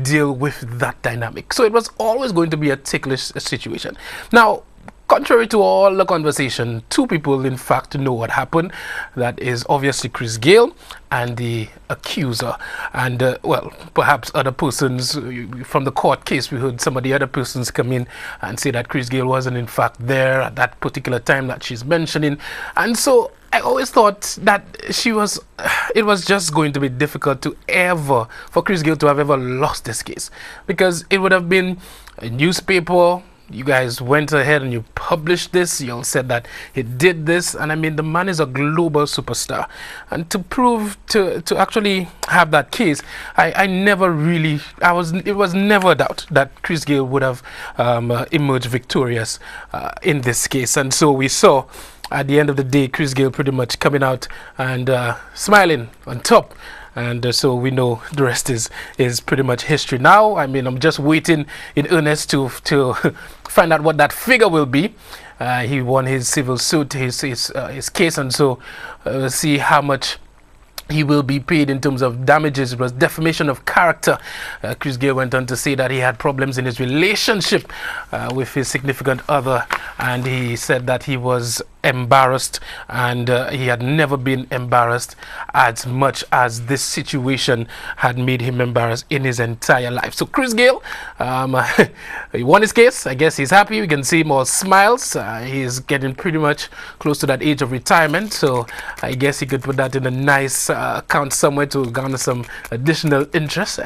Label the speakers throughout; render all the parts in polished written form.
Speaker 1: deal with that dynamic. So it was always going to be a ticklish situation. Now, contrary to all the conversation, two people in fact know what happened. That is obviously Chris Gayle and the accuser, and well, perhaps other persons from the court case. We heard some of the other persons come in and say that Chris Gayle wasn't in fact there at that particular time that she's mentioning, and so I always thought that it was just going to be difficult for Chris Gayle to have ever lost this case, because it would have been a newspaper. You guys went ahead and you published this. You all said that he did this, and I mean, the man is a global superstar. And to actually have that case, it was never a doubt that Chris Gayle would have emerged victorious in this case. And so we saw at the end of the day, Chris Gayle pretty much coming out and smiling on top. And so we know the rest is pretty much history now. I mean, I'm just waiting in earnest to find out what that figure will be. He won his civil suit, his case, and so see how much he will be paid in terms of damages. It was defamation of character. Chris Gayle went on to say that he had problems in his relationship with his significant other, and he said that he was embarrassed, and he had never been embarrassed as much as this situation had made him embarrassed in his entire life. So Chris Gayle, he won his case. I guess he's happy. We can see more smiles. He's getting pretty much close to that age of retirement, so I guess he could put that in a nice account somewhere to garner some additional interest.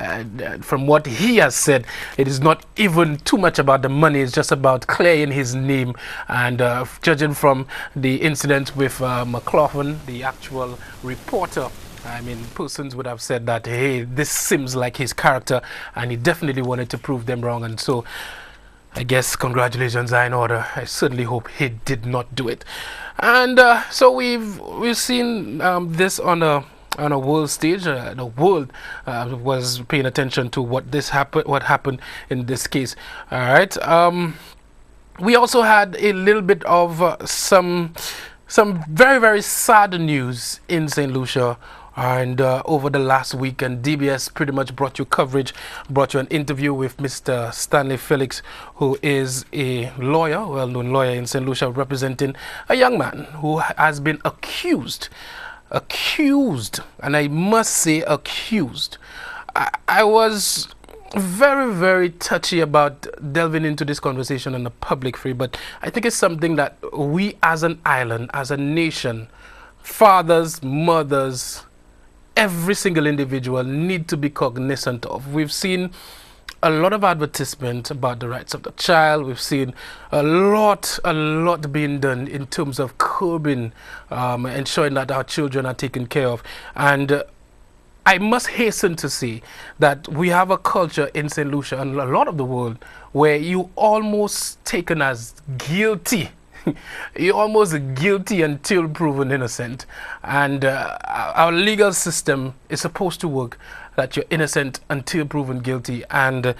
Speaker 1: From what he has said, it is not even too much about the money. It's just about clearing his name, and judging from the incident with McLaughlin, the actual reporter, I mean, persons would have said that, hey, this seems like his character, and he definitely wanted to prove them wrong. And so I guess congratulations are in order. I certainly hope he did not do it. And so we've seen this on a world stage. The world was paying attention to what happened in this case. All right. We also had a little bit of some very, very sad news in St. Lucia. And over the last week, and DBS pretty much brought you coverage, brought you an interview with Mr. Stanley Felix, who is a lawyer, well-known lawyer in St. Lucia, representing a young man who has been accused, and I must say accused. I was very, very touchy about delving into this conversation on the public free, but I think it's something that we as an island, as a nation, fathers, mothers, every single individual need to be cognizant of. We've seen a lot of advertisement about the rights of the child. We've seen a lot being done in terms of curbing, ensuring that our children are taken care of. And I must hasten to say that we have a culture in St. Lucia and a lot of the world where you almost taken as guilty. You're almost guilty until proven innocent. And our legal system is supposed to work that you're innocent until proven guilty. And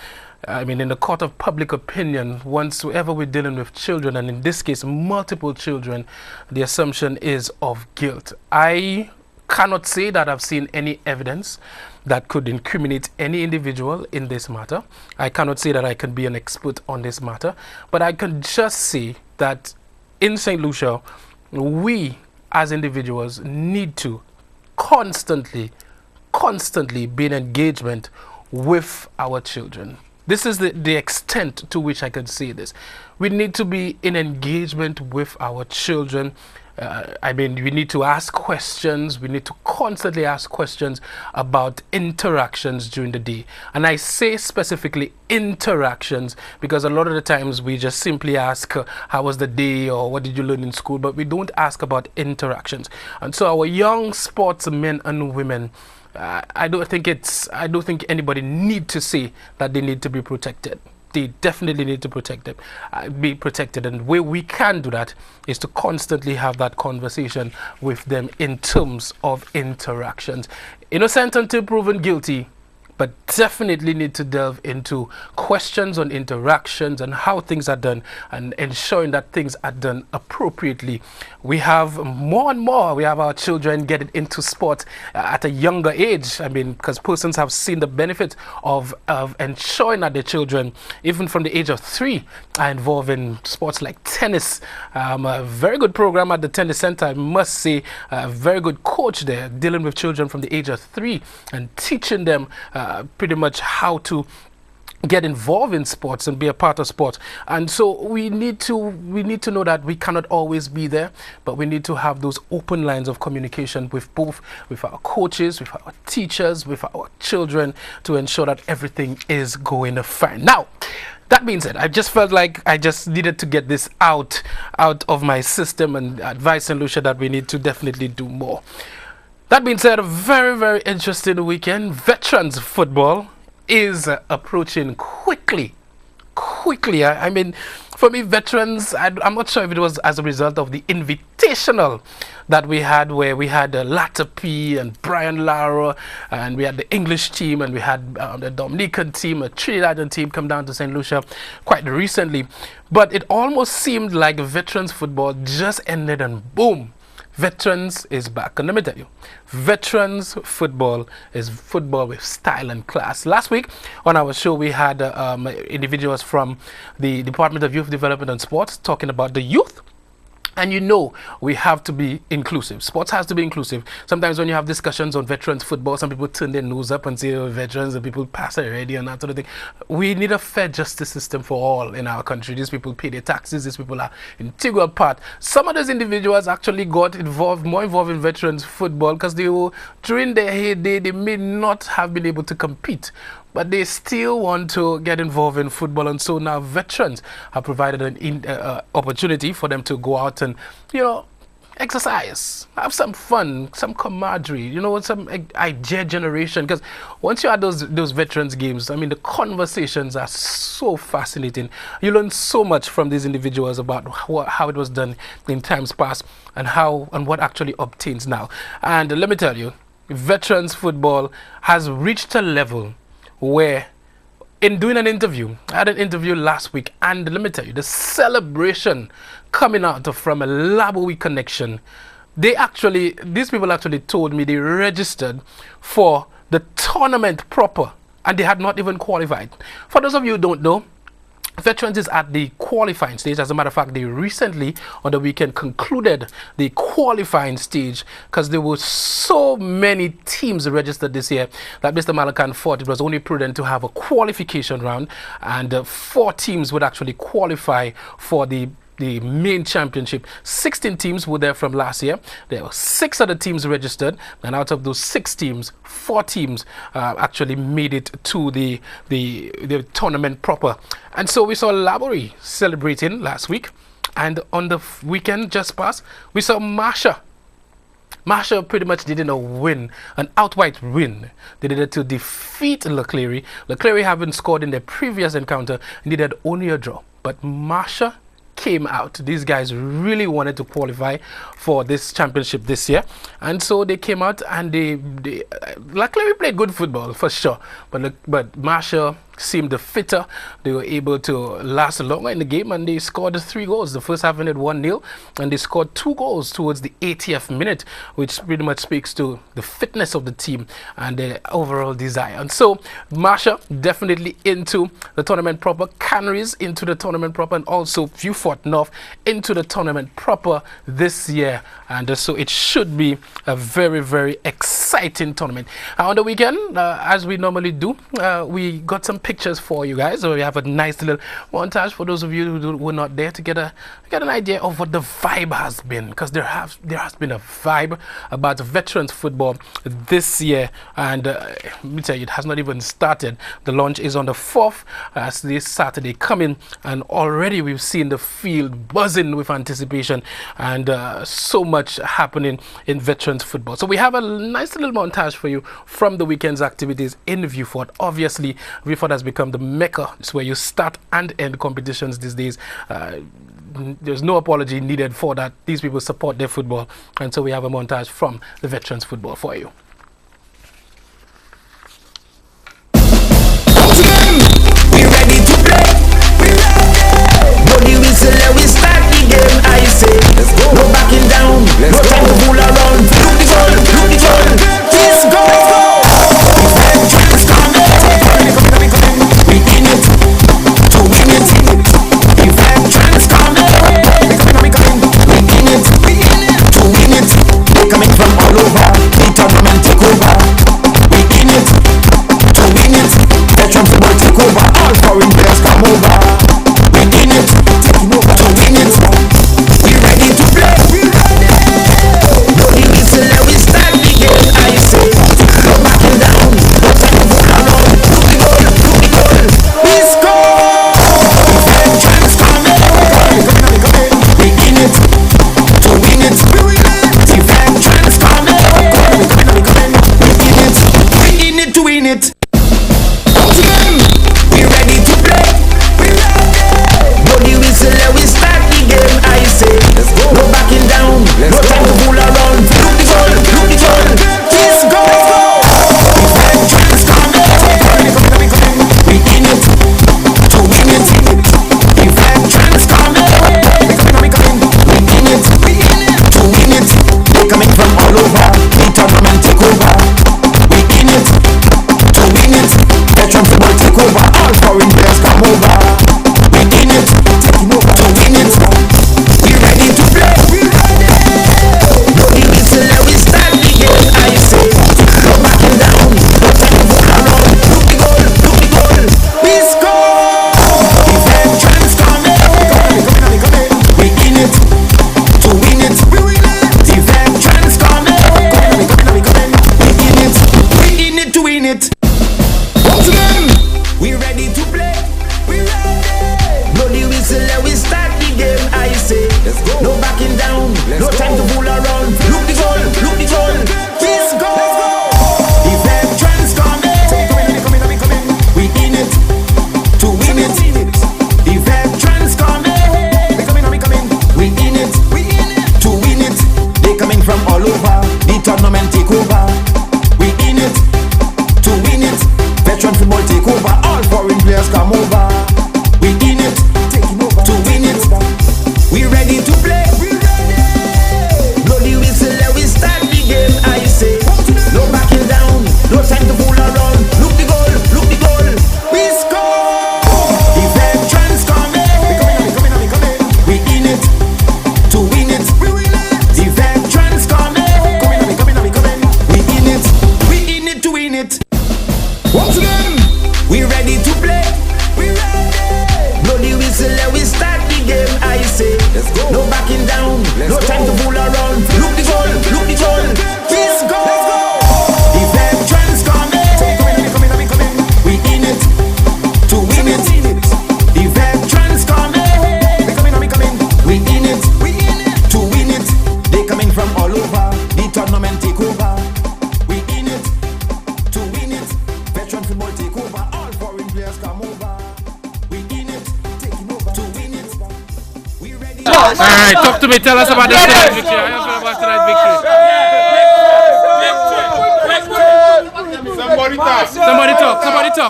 Speaker 1: I mean, in the court of public opinion, whenever we're dealing with children, and in this case, multiple children, the assumption is of guilt. I cannot say that I've seen any evidence that could incriminate any individual in this matter. I cannot say that I can be an expert on this matter, but I can just say that in St. Lucia, we as individuals need to constantly be in engagement with our children. This is the extent to which I can say this. We need to be in engagement with our children. I mean, we need to ask questions. We need to constantly ask questions about interactions during the day. And I say specifically interactions because a lot of the times we just simply ask, how was the day, or what did you learn in school? But we don't ask about interactions. And so our young sportsmen and women, I don't think anybody need to say that they need to be protected. They definitely need to be protected, and the way we can do that is to constantly have that conversation with them in terms of interactions. Innocent until proven guilty, but definitely need to delve into questions on interactions and how things are done and ensuring that things are done appropriately. We have more and more, we have our children getting into sport at a younger age. I mean, because persons have seen the benefit of ensuring that their children, even from the age of 3, are involved in sports like tennis. A very good program at the tennis center, I must say. A very good coach there, dealing with children from the age of 3 and teaching them pretty much how to get involved in sports and be a part of sports. And so we need to know that we cannot always be there, but we need to have those open lines of communication with our coaches, with our teachers, with our children, to ensure that everything is going fine. Now, that being said, I just felt like I just needed to get this out of my system and advise and Lucia that we need to definitely do more. That being said, a very, very interesting weekend. Veterans football is approaching quickly. I mean, for me, veterans, I'm not sure if it was as a result of the invitational that we had, where we had Latta P and Brian Lara, and we had the English team, and we had the Dominican team, a Trinidadian team come down to St. Lucia quite recently. But it almost seemed like veterans football just ended and boom, veterans is back. And let me tell you, veterans football is football with style and class. Last week on our show, we had individuals from the Department of Youth Development and Sports talking about the youth. And you know, we have to be inclusive. Sports has to be inclusive. Sometimes when you have discussions on veterans football, some people turn their nose up and say, oh, veterans, and people pass it already and that sort of thing. We need a fair justice system for all in our country. These people pay their taxes. These people are an integral part. Some of those individuals actually got more involved in veterans football because they were, during their heyday, they may not have been able to compete, but they still want to get involved in football. And so now veterans have provided an opportunity for them to go out and, you know, exercise, have some fun, some camaraderie, you know, some idea generation. Because once you had those veterans games, I mean, the conversations are so fascinating. You learn so much from these individuals about how it was done in times past and what actually obtains now. And let me tell you, veterans football has reached a level where, in doing an interview, I had an interview last week, and let me tell you, the celebration coming out from a Labowie connection, these people actually told me they registered for the tournament proper, and they had not even qualified. For those of you who don't know, veterans is at the qualifying stage. As a matter of fact, they recently on the weekend concluded the qualifying stage because there were so many teams registered this year that Mr. Malakan thought it was only prudent to have a qualification round, and 4 teams would actually qualify for the main championship. 16 teams were there from last year. There were 6 other teams registered, and out of those 6 teams, 4 teams actually made it to the tournament proper. And so we saw Laborie celebrating last week, and on the weekend just past, we saw Marsha pretty much didn't win, an outright win. They needed to defeat Leclerc. Leclerc, having scored in their previous encounter, needed only a draw. But Marsha came out. These guys really wanted to qualify for this championship this year, and so they came out, and they luckily played good football for sure, but Marsha seemed the fitter. They were able to last longer in the game, and they scored 3 goals. The first half ended 1-0, and they scored 2 goals towards the 80th minute, which pretty much speaks to the fitness of the team and their overall desire. And so Marsha definitely into the tournament proper, Canaries into the tournament proper, and also Viewfort North into the tournament proper this year. And so it should be a very, very exciting tournament. On the weekend, as we normally do, we got some pictures for you guys. So we have a nice little montage for those of you who were not there to get an idea of what the vibe has been, because there has been a vibe about veterans football this year, and let me tell you, it has not even started. The launch is on the 4th, this Saturday coming, and already we've seen the field buzzing with anticipation and so much happening in veterans football. So we have a nice little montage for you from the weekend's activities in Viewfort. Obviously, Viewfort has become the mecca. It's where you start and end competitions these days. There's no apology needed for that. These people support their football, and so we have a montage from the veterans football for you.
Speaker 2: We ready. Blow the whistle and we start the game. I say, let's go. No backing down, no time to fool around. Look the goal, look the goal. Let's go. Let's go. The veterans coming. Coming. We in it to win it. The veterans coming. Coming. We in it to win it. They coming from all over. The tournament take over. We in it to win it. Veteran football take over. All foreign players come over. We in it, taking over to win it. We ready.
Speaker 1: All right, talk to me. Tell us about the tonight's victory. How you feel about tonight's victory?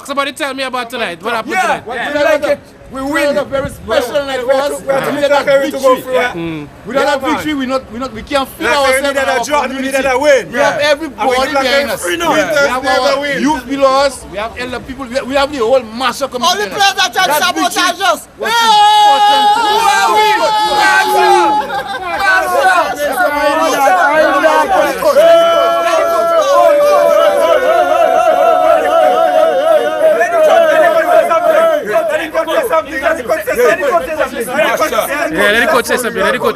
Speaker 1: Somebody tell me about tonight. What happened tonight?
Speaker 3: We like it. We win. A very special night for us. We have to get that victory. Without that victory, we can't feel ourselves. We need a win. We have everybody behind us. We have our youth below us. We have elder people. We have the whole master coming.
Speaker 4: All the players that try to sabotage us.
Speaker 1: Let the coach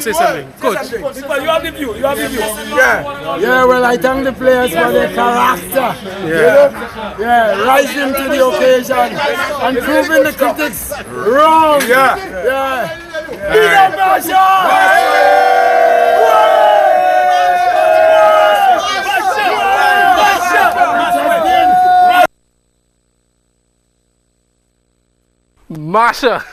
Speaker 1: say something. Coach.
Speaker 5: You have the view.
Speaker 3: Yeah, well, I thank the players for their character. Rising to the occasion and proving the critics wrong. Big up,
Speaker 1: Marsha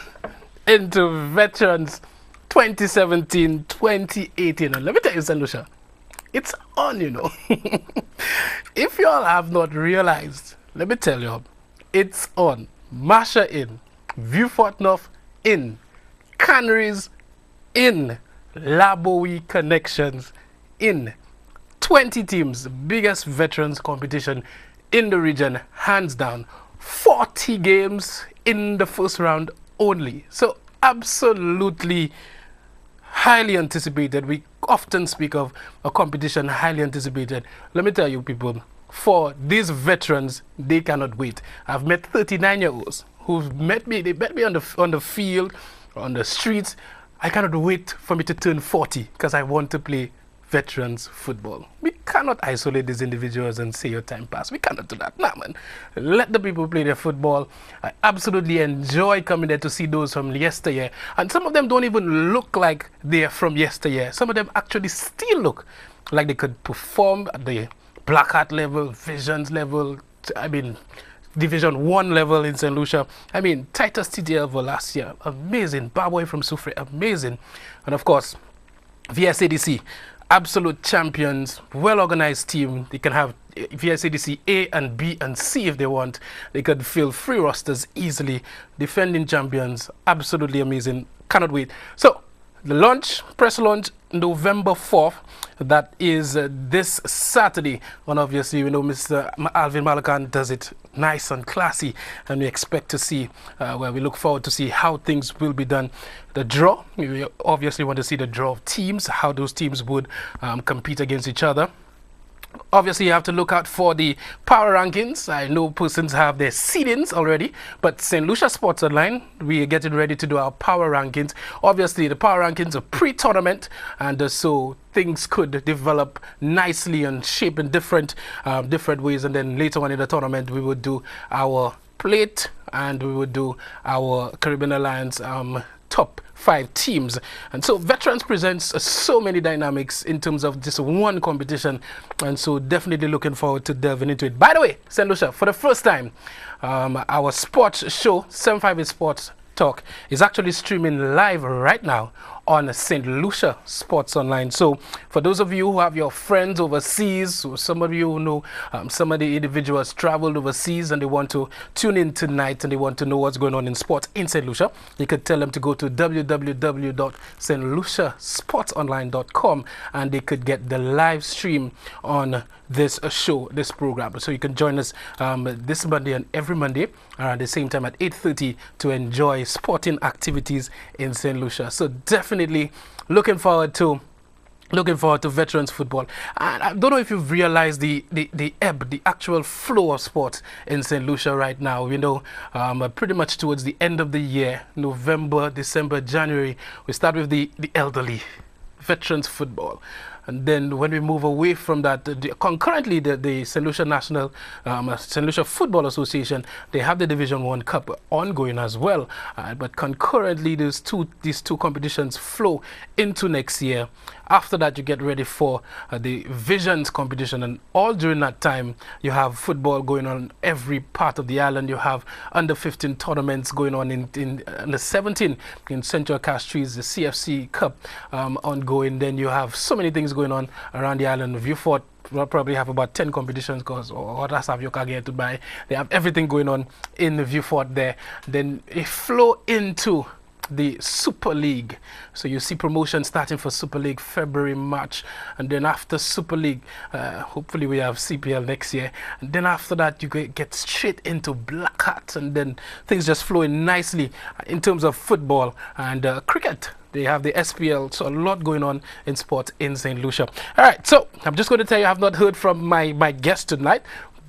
Speaker 1: into Veterans 2017-2018. And let me tell you, St. Lucia, it's on, you know. If you all have not realized, let me tell you, it's on. Marsha in, Vieux-Fort North in, Canaries in, Labowie Connections in. 20 teams, biggest veterans competition in the region, hands down. 40 games in the first round only. So absolutely highly anticipated. We often speak of a competition highly anticipated. Let me tell you people, for these veterans, they cannot wait. I've met 39-year-olds who've met me. They met me on the field, on the streets. I cannot wait for me to turn 40 because I want to play veterans football. We cannot isolate these individuals and say your time passed. We cannot do that. Nah, man. Let the people play their football. I absolutely enjoy coming there to see those from yesteryear. And some of them don't even look like they're from yesteryear. Some of them actually still look like they could perform at the Black Heart level, Visions level, I mean, Division 1 level in St. Lucia. I mean, Titus TTL for last year. Amazing. Barboy from Soufrière. Amazing. And of course, VSADC. Absolute champions, well-organized team. They can have VSADC A and B and C if they want. They could fill 3 rosters easily. Defending champions, absolutely amazing. Cannot wait. So, the launch, press launch, November 4th. That is this Saturday. And obviously, we know Mr. Alvin Malakan does it nice and classy. And we expect to see, well, we look forward to see how things will be done. The draw, we obviously want to see the draw of teams, how those teams would compete against each other. Obviously, you have to look out for the power rankings. I know persons have their seedings already, but St. Lucia Sports Online, we are getting ready to do our power rankings. Obviously, the power rankings are pre-tournament, and so things could develop nicely and shape in different ways. And then later on in the tournament, we would do our plate and we would do our Caribbean Alliance top 5 teams. And so Veterans presents so many dynamics in terms of just one competition, and so definitely looking forward to delving into it. By the way, St. Lucia, for the first time, our sports show, 758 Sports Talk, is actually streaming live right now on St. Lucia Sports Online. So for those of you who have your friends overseas, or some of you who know some of the individuals traveled overseas and they want to tune in tonight and they want to know what's going on in sports in St. Lucia, you could tell them to go to www.stluciasportsonline.com and they could get the live stream on this show, this program. So you can join us this Monday and every Monday around the same time at 8:30 to enjoy sporting activities in St. Lucia. So definitely looking forward to Looking forward to veterans football. And I don't know if you've realized the ebb, the actual flow of sports in St. Lucia right now. You know, pretty much towards the end of the year, November, December, January, we start with the elderly, veterans football. And then when we move away from that, concurrently the St. Lucia National, St. Lucia Football Association, they have the Division 1 Cup ongoing as well. But concurrently, these two competitions flow into next year. After that, you get ready for the Visions competition, and all during that time, you have football going on every part of the island. You have under 15 tournaments going on in under 17 in Central Castries, the CFC Cup ongoing. Then you have so many things going on around the island. Vieux Fort will probably have about 10 competitions because others have your get to buy. They have everything going on in the Vieux Fort there. Then it flow into the Super League. So you see promotion starting for Super League February, March, and then after Super League, hopefully we have CPL next year. And then after that, you get straight into Black Hat, and then things just flowing nicely in terms of football and cricket. They have the SPL, so a lot going on in sports in St. Lucia. All right, so I'm just going to tell you, I have not heard from my guest tonight,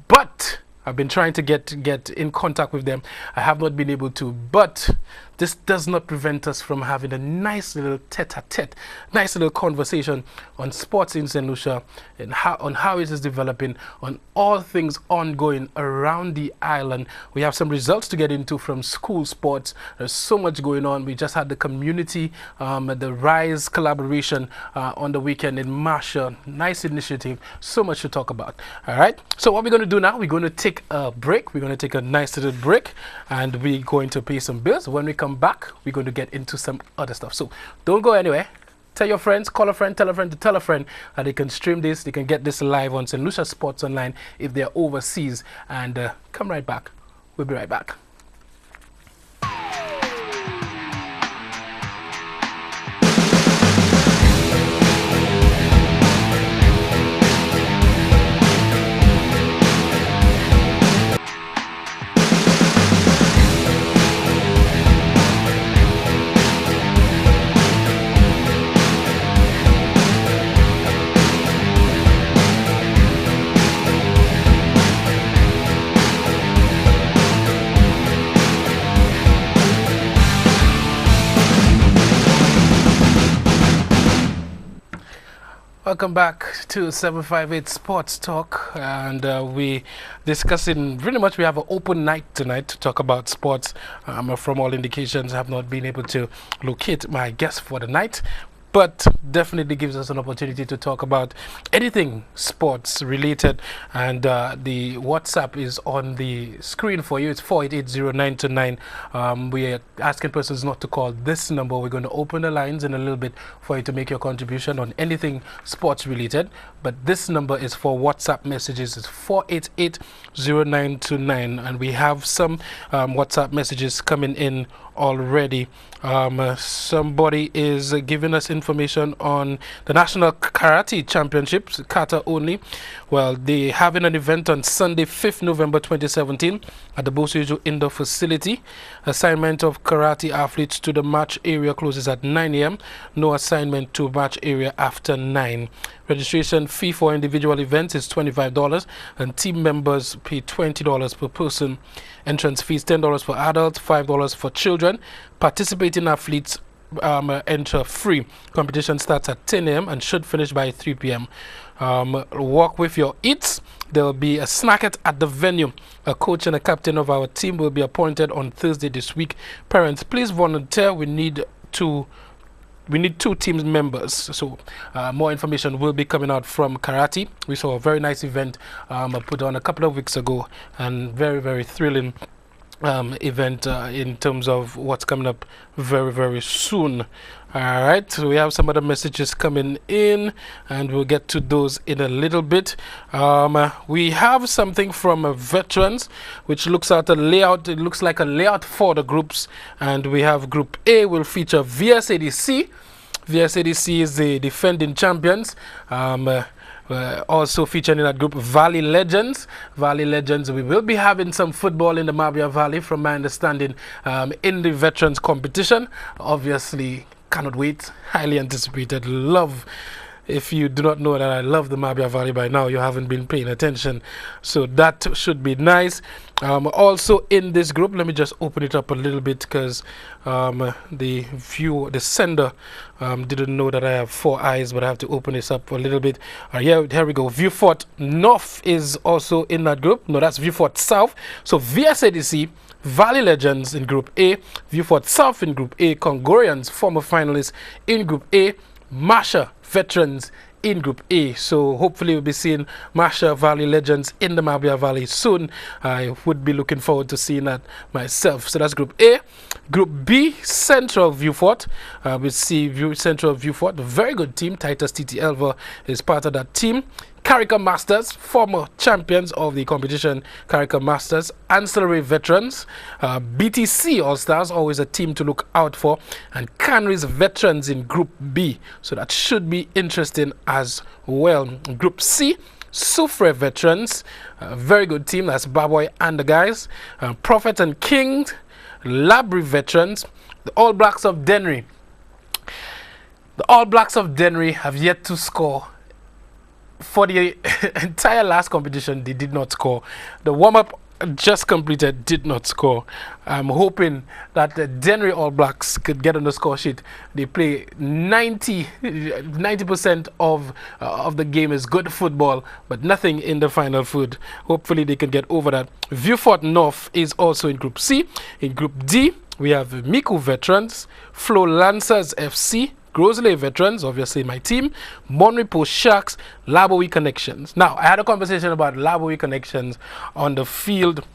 Speaker 1: but I've been trying to get in contact with them. I have not been able to, but this does not prevent us from having a nice little tete-a-tete, nice little conversation on sports in St. Lucia and how it is developing, on all things ongoing around the island. We have some results to get into from school sports. There's so much going on. We just had the community, the RISE collaboration on the weekend in Marcia. Nice initiative. So much to talk about. All right. So what we're going to do now, we're going to take a break. We're going to take a nice little break, and we're going to pay some bills. When we come back, we're going to get into some other stuff. So don't go anywhere. Tell your friends, call a friend, tell a friend to tell a friend that they can stream this. They can get this live on St. Lucia Sports Online if they're overseas. And come right back. We'll be right back. Welcome back to 758 Sports Talk, and we discussing pretty much. We have an open night tonight to talk about sports. From all indications, I have not been able to locate my guest for the night, but definitely gives us an opportunity to talk about anything sports related. And the WhatsApp is on the screen for you. It's 4880929. We are asking persons not to call this number. We're going to open the lines in a little bit for you to make your contribution on anything sports related. But this number is for WhatsApp messages. It's 4880929. And we have some WhatsApp messages coming in already. Somebody is giving us information on the National Karate Championships, kata only. Well, they're having an event on Sunday, 5th November 2017 at the Bosuiju Indoor Facility. Assignment of karate athletes to the match area closes at 9 a.m. No assignment to match area after 9. Registration fee for individual events is $25 and team members pay $20 per person. Entrance fees $10 for adults, $5 for children. Participating athletes enter free. Competition starts at 10 a.m. and should finish by 3 p.m. Walk with your eats. There will be a snack at the venue. A coach and a captain of our team will be appointed on Thursday this week. Parents, please volunteer. We need two team members. So more information will be coming out from karate. We saw a very nice event put on a couple of weeks ago, and very, very thrilling event in terms of what's coming up very, very soon. All right, so we have some other messages coming in, and we'll get to those in a little bit. We have something from veterans, which looks at a layout. It looks like a layout for the groups, and we have Group A will feature VSADC. VSADC is the defending champions. Also featured in that group, Valley Legends. Valley Legends, we will be having some football in the Mabia Valley, from my understanding, in the veterans competition. Obviously, cannot wait. Highly anticipated. Love If you do not know that I love the Mabia Valley by now, you haven't been paying attention. So that should be nice. Also in this group, let me just open it up a little bit because the sender didn't know that I have 4 eyes, but I have to open this up a little bit. Here we go. Viewfort North is also in that group. No, that's Viewfort South. So VSADC, Valley Legends in Group A, Viewfort South in Group A, Congorians, former finalists in Group A, Masha Veterans in Group A. So hopefully we'll be seeing Masha Valley Legends in the Mabia Valley soon. I would be looking forward to seeing that myself. So that's Group A. Group B, Central Viewfort. We see Central Viewfort, a very good team. Titus TT Elva is part of that team. Carica Masters, former champions of the competition, Carica Masters, Ancillary Veterans, BTC All-Stars, always a team to look out for, and Canries Veterans in Group B. So that should be interesting as well. Group C, Soufriere Veterans, a very good team, that's Barboy and the guys. Prophet and King, Labrie Veterans, the All Blacks of Dennery. The All Blacks of Dennery have yet to score. For the entire last competition, they did not score. The warm-up just completed did not score. I'm hoping that the Dennery All Blacks could get on the score sheet. They play 90% of the game is good football, but nothing in the final third. Hopefully they can get over that. Viewfort North is also in Group C. In Group D, we have Miku Veterans, Flow Lancers FC, Grosley Veterans, obviously my team, Monrepo Sharks, Laboe Connections. Now, I had a conversation about Laboe Connections on the field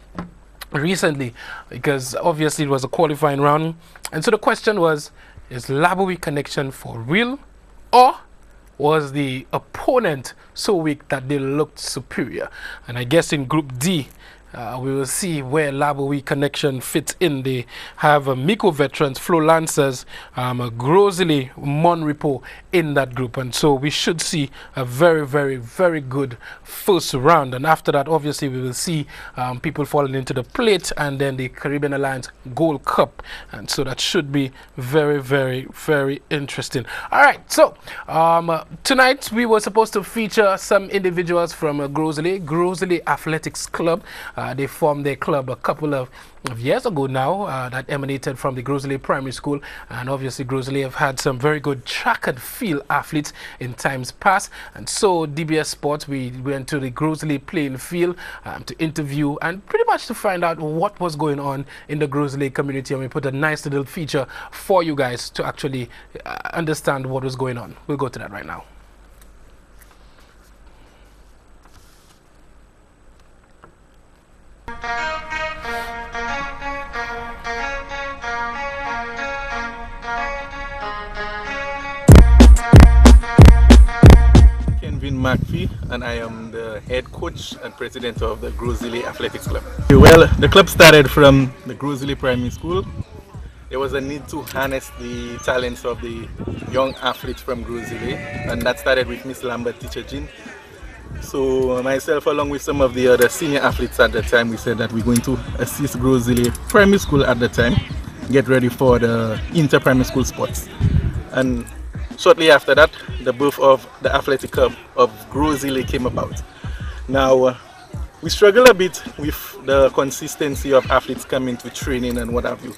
Speaker 1: recently because obviously it was a qualifying round. And so the question was, is Laboe Connection for real, or was the opponent so weak that they looked superior? And I guess in Group D, we will see where Laboe Connection fits in. They have Miku Veterans, Flow Lancers, Grosley, Monrepo in that group. And so we should see a very, very, very good first round. And after that, obviously, we will see people falling into the plate and then the Caribbean Alliance Gold Cup. And so that should be very, very, very interesting. All right, so tonight we were supposed to feature some individuals from Grosley Athletics Club. They formed their club a couple of years ago now, that emanated from the Grosley Primary School, and obviously Grosley have had some very good track and field athletes in times past. And so DBS Sports, we went to the Grosley playing field to interview and pretty much to find out what was going on in the Grosley community, and we put a nice little feature for you guys to actually understand what was going on. We'll go to that right now.
Speaker 5: Kenvin McPhee, and I am the head coach and president of the Grosley Athletics Club. Well, the club started from the Grosley Primary School. There was a need to harness the talents of the young athletes from Grosley, and that started with Miss Lambert, Teacher Jean. So myself, along with some of the other senior athletes at the time, we said that we're going to assist Grosley Primary School at the time, get ready for the inter-primary school sports. And shortly after that, the birth of the athletic club of Grosley came about. Now, we struggle a bit with the consistency of athletes coming to training and what have you,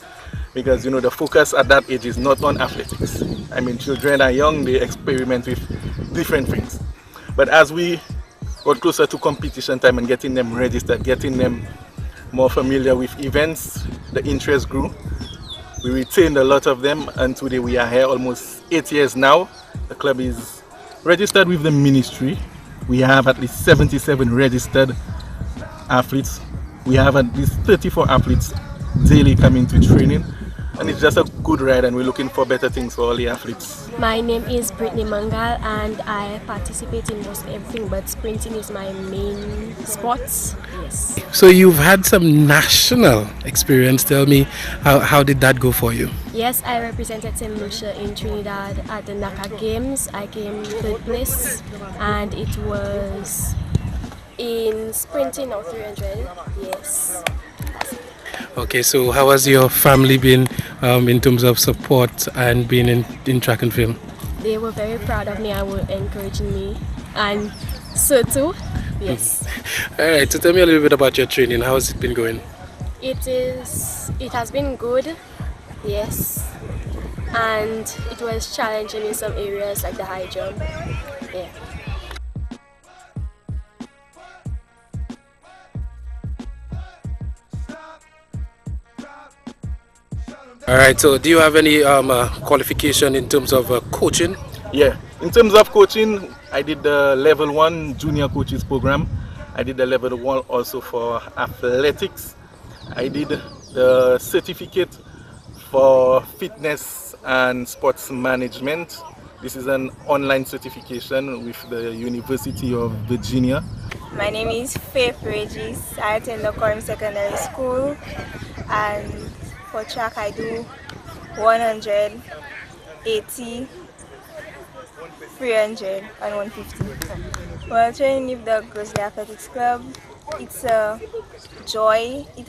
Speaker 5: because you know the focus at that age is not on athletics. I mean, children are young, they experiment with different things. But as we got closer to competition time and getting them registered, getting them more familiar with events, the interest grew. We retained a lot of them, and today we are here almost 8 years now. The club is registered with the ministry. We have at least 77 registered athletes. We have at least 34 athletes daily coming to training, and it's just a good ride, and we're looking for better things for all the athletes.
Speaker 6: My name is Brittany Mangal, and I participate in most everything, but sprinting is my main sport. Yes.
Speaker 1: So you've had some national experience. Tell me, how did that go for you?
Speaker 6: Yes, I represented St. Lucia in Trinidad at the NACA Games. I came third place, and it was in sprinting of 300. Yes.
Speaker 1: Okay, so how has your family been in terms of support and being in track and field?
Speaker 6: They were very proud of me and were encouraging me, and so too, yes.
Speaker 1: All right, so tell me a little bit about your training. How has it been going?
Speaker 6: It has been good, yes, and it was challenging in some areas like the high jump, yeah.
Speaker 1: All right, so do you have any qualification in terms of coaching?
Speaker 5: Yeah, in terms of coaching, I did the level 1 junior coaches program. I did the level 1 also for athletics. I did the certificate for fitness and sports management. This is an online certification with the University of Virginia.
Speaker 7: My name is Faith Regis. I attend the Coram Secondary School, and for track I do 100, 80, 300 and 150. While training with the Grizzly Athletics Club, it's a joy. It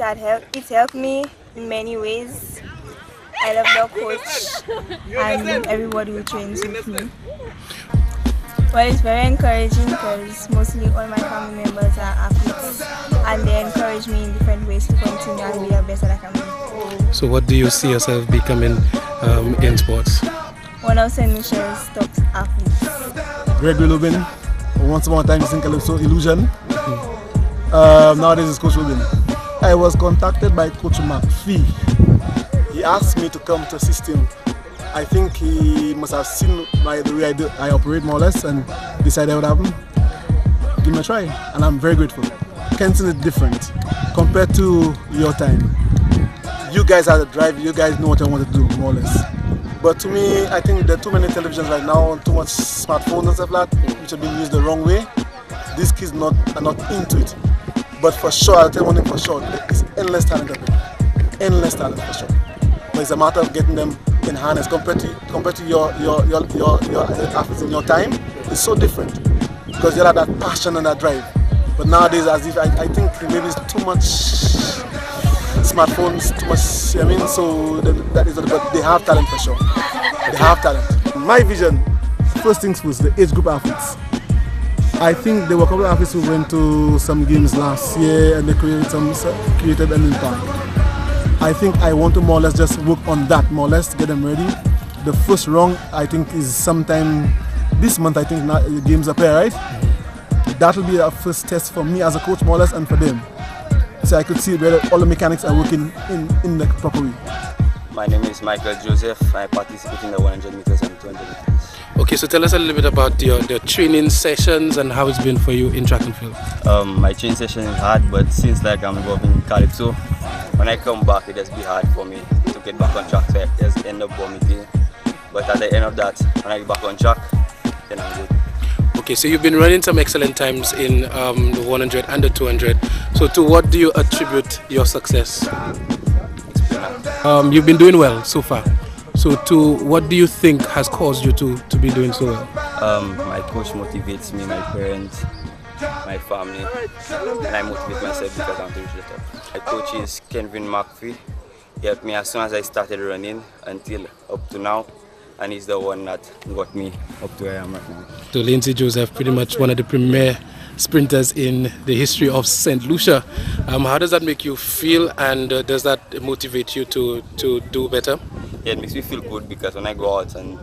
Speaker 7: helped me in many ways. I love the coach and everybody who trains with me. Well, it's very encouraging because mostly all my family members are athletes and they encourage me in different ways to continue and be the best that I can be.
Speaker 1: So what do you see yourself becoming in sports?
Speaker 7: One of St. Lucia's top athletes.
Speaker 3: Greg Lubin, once upon a time he's in Calypso Illusion. Nowadays it's Coach Rubin. I was contacted by Coach McPhee. He asked me to come to assist him. I think he must have seen the way I operate more or less and decided what happened. Give me a try, and I'm very grateful. Kenton is different compared to your time. You guys have the drive, you guys know what you want to do, more or less. But to me, I think there are too many televisions right now, too much smartphones and stuff like that, which are being used the wrong way. These kids are not into it. But for sure, I'll tell you one thing for sure, there's endless talent up there. Endless talent for sure. But it's a matter of getting them in harness compared to your athletes in your time. It's so different because you have that passion and that drive. But nowadays, as if I think maybe it's too much smartphones, too much. I mean, so that is. But they have talent for sure. They have talent. My vision, first things first, the age group athletes. I think there were a couple of athletes who went to some games last year and they created an impact. I think I want to more or less just work on that, more or less to get them ready. The first round, I think, is sometime this month. I think the games are there, right? That will be a first test for me as a coach, more or less, and for them. So I could see whether all the mechanics are working in the proper way.
Speaker 8: My name is Michael Joseph. I participate in the 100 meters and 200 meters.
Speaker 1: Okay, so tell us a little bit about your training sessions and how it's been for you in track and field.
Speaker 8: My training session is hard, but since I'm involved in Calypso, when I come back, it just be hard for me to get back on track. So I just end up vomiting. But at the end of that, when I get back on track, then I'm good.
Speaker 1: Okay, so you've been running some excellent times in the 100 and the 200. So to what do you attribute your success? You've been doing well so far. So to what do you think has caused you to be doing so well?
Speaker 8: My coach motivates me, my parents, my family, and I motivate myself because I'm to reach the top. My coach is Kevin McPhee. He helped me as soon as I started running until up to now, and he's the one that got me up to where I am right now.
Speaker 1: So Lindsay Joseph, pretty much one of the premier sprinters in the history of St. Lucia. How does that make you feel, and does that motivate you to do better?
Speaker 8: Yeah, it makes me feel good because when I go out and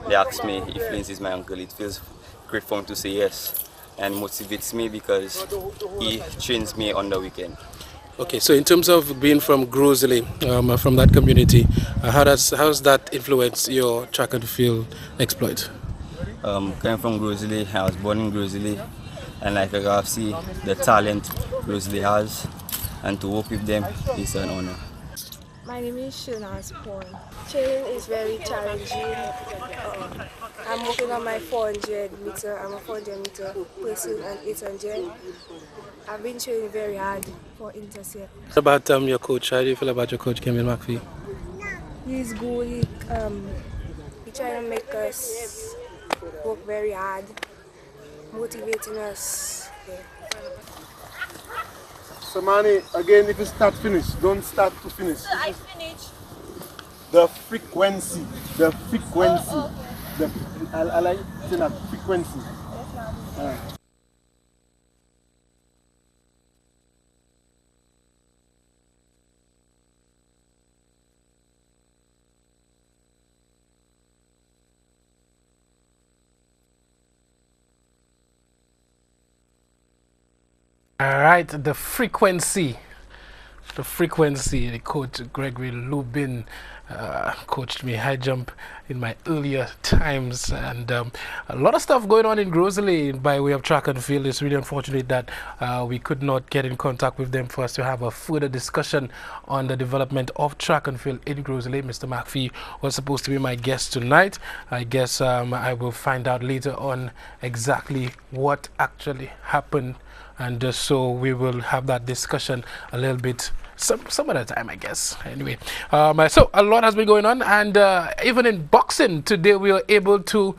Speaker 8: they ask me if Lindsay is my uncle, it feels great for him to say yes, and motivates me because he trains me on the weekend.
Speaker 1: Okay, so in terms of being from Grosley, from that community, how does that influence your track and field exploit?
Speaker 8: Coming from Grosley, I was born in Grosley, and I can see the talent Grosley has, and to work with them is an honor.
Speaker 6: My name is Shunas Paul. Training is very challenging. I'm working on my 400 meter. I'm a 400 meter person and 800. I've been training very hard for intercept.
Speaker 1: What about your coach? How do you feel about your coach, Kevin McPhee?
Speaker 6: He's good. He trying to make us work very hard, motivating us. Yeah.
Speaker 3: So Manny, again, if you start finish, don't start to finish.
Speaker 7: I finish.
Speaker 3: The frequency.
Speaker 9: I like saying that frequency.
Speaker 1: All right, the frequency. The coach Gregory Lubin coached me high jump in my earlier times, and a lot of stuff going on in Grosley by way of track and field. It's really unfortunate that we could not get in contact with them for us to have a further discussion on the development of track and field in Grosley. Mr. McPhee was supposed to be my guest tonight. I guess I will find out later on exactly what actually happened, and so we will have that discussion a little bit some other time, I guess. Anyway, so a lot has been going on, and even in boxing today we were able to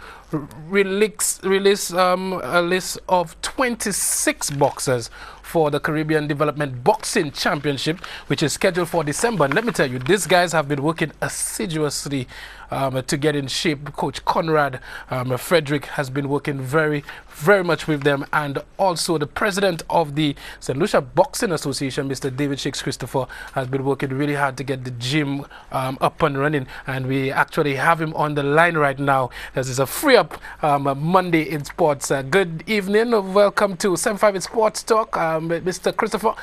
Speaker 1: release a list of 26 boxers for the Caribbean Development Boxing Championship, which is scheduled for December. And let me tell you, these guys have been working assiduously to get in shape. Coach Conrad Frederick has been working very much with them, and also the president of the St. Lucia Boxing Association, Mr. David Shakes Christopher, has been working really hard to get the gym up and running, and we actually have him on the line right now as it's a free up Monday in sports. Good evening, welcome to 75 in Sports Talk. Mr. Christopher,